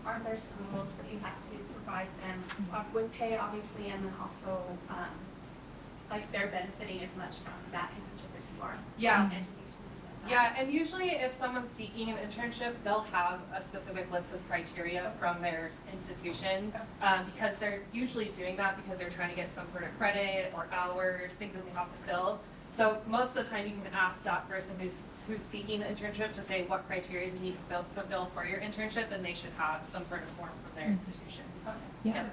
Speaker 13: aren't there schools that you have to provide them with pay, obviously, and then also like they're benefiting as much from that internship as you are?
Speaker 15: Yeah.
Speaker 13: So
Speaker 15: Yeah, and usually if someone's seeking an internship, they'll have a specific list of criteria from their institution because they're usually doing that because they're trying to get some sort of credit or hours, things that they have to fill. So most of the time you can ask that person who's seeking an internship to say what criteria you need to fulfill for your internship, and they should have some sort of form from their institution. Yeah.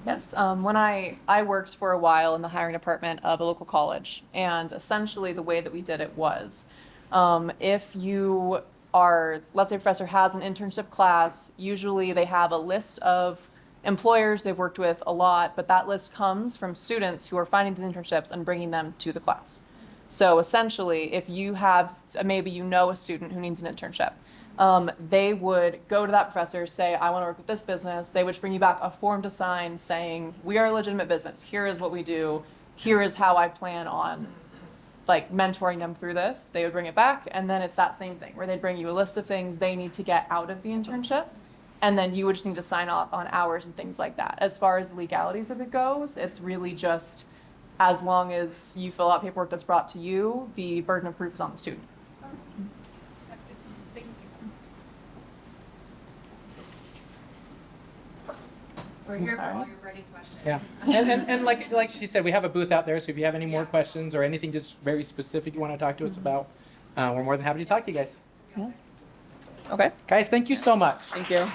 Speaker 10: Yes, when I worked for a while in the hiring department of a local college, and essentially the way that we did it was, if you are, let's say a professor has an internship class, usually they have a list of employers they've worked with a lot, but that list comes from students who are finding the internships and bringing them to the class. So essentially, if you have, maybe you know a student who needs an internship, they would go to that professor, say, I want to work with this business. They would bring you back a form to sign saying, we are a legitimate business. Here is what we do. Here is how I plan on like mentoring them through this. They would bring it back, and then it's that same thing where they'd bring you a list of things they need to get out of the internship, and then you would just need to sign off on hours and things like that. As far as the legalities of it goes, it's really just as long as you fill out paperwork that's brought to you, the burden of proof is on the student.
Speaker 13: That's good to know. Thank you. We're here for all your ready questions.
Speaker 9: Yeah, and like she said, we have a booth out there, so if you have any more questions or anything just very specific you want to talk to us about, we're more than happy to talk to you guys.
Speaker 10: Yeah. Okay.
Speaker 9: Guys, thank you so much.
Speaker 10: Thank you.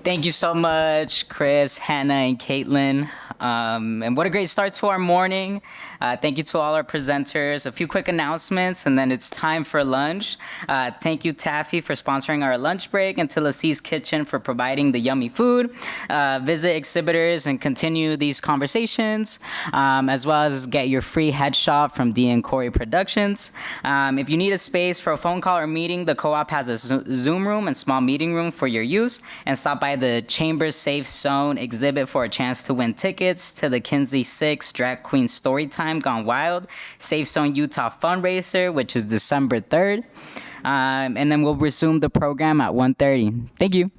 Speaker 1: Thank you so much, Chris, Hannah, and Caitlin. And what a great start to our morning. Thank you to all our presenters. A few quick announcements, and then it's time for lunch. Thank you, Taffy, for sponsoring our lunch break, and to Lassie's Kitchen for providing the yummy food. Visit exhibitors and continue these conversations, as well as get your free headshot from Dee and Corey Productions. If you need a space for a phone call or meeting, the co-op has a Zoom room and small meeting room for your use, and stop by the Chambers Safe Zone exhibit for a chance to win tickets to the Kinsey 6 Drag Queen Storytime Gone Wild Safe Zone Utah fundraiser, which is December 3rd. And then we'll resume the program at 1:30. Thank you.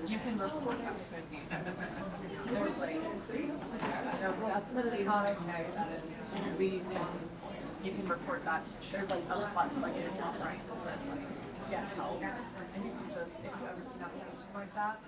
Speaker 10: You can report that. You can report that. There's like a button like in the top right that says like get help, and you can just if you ever see notifications like that.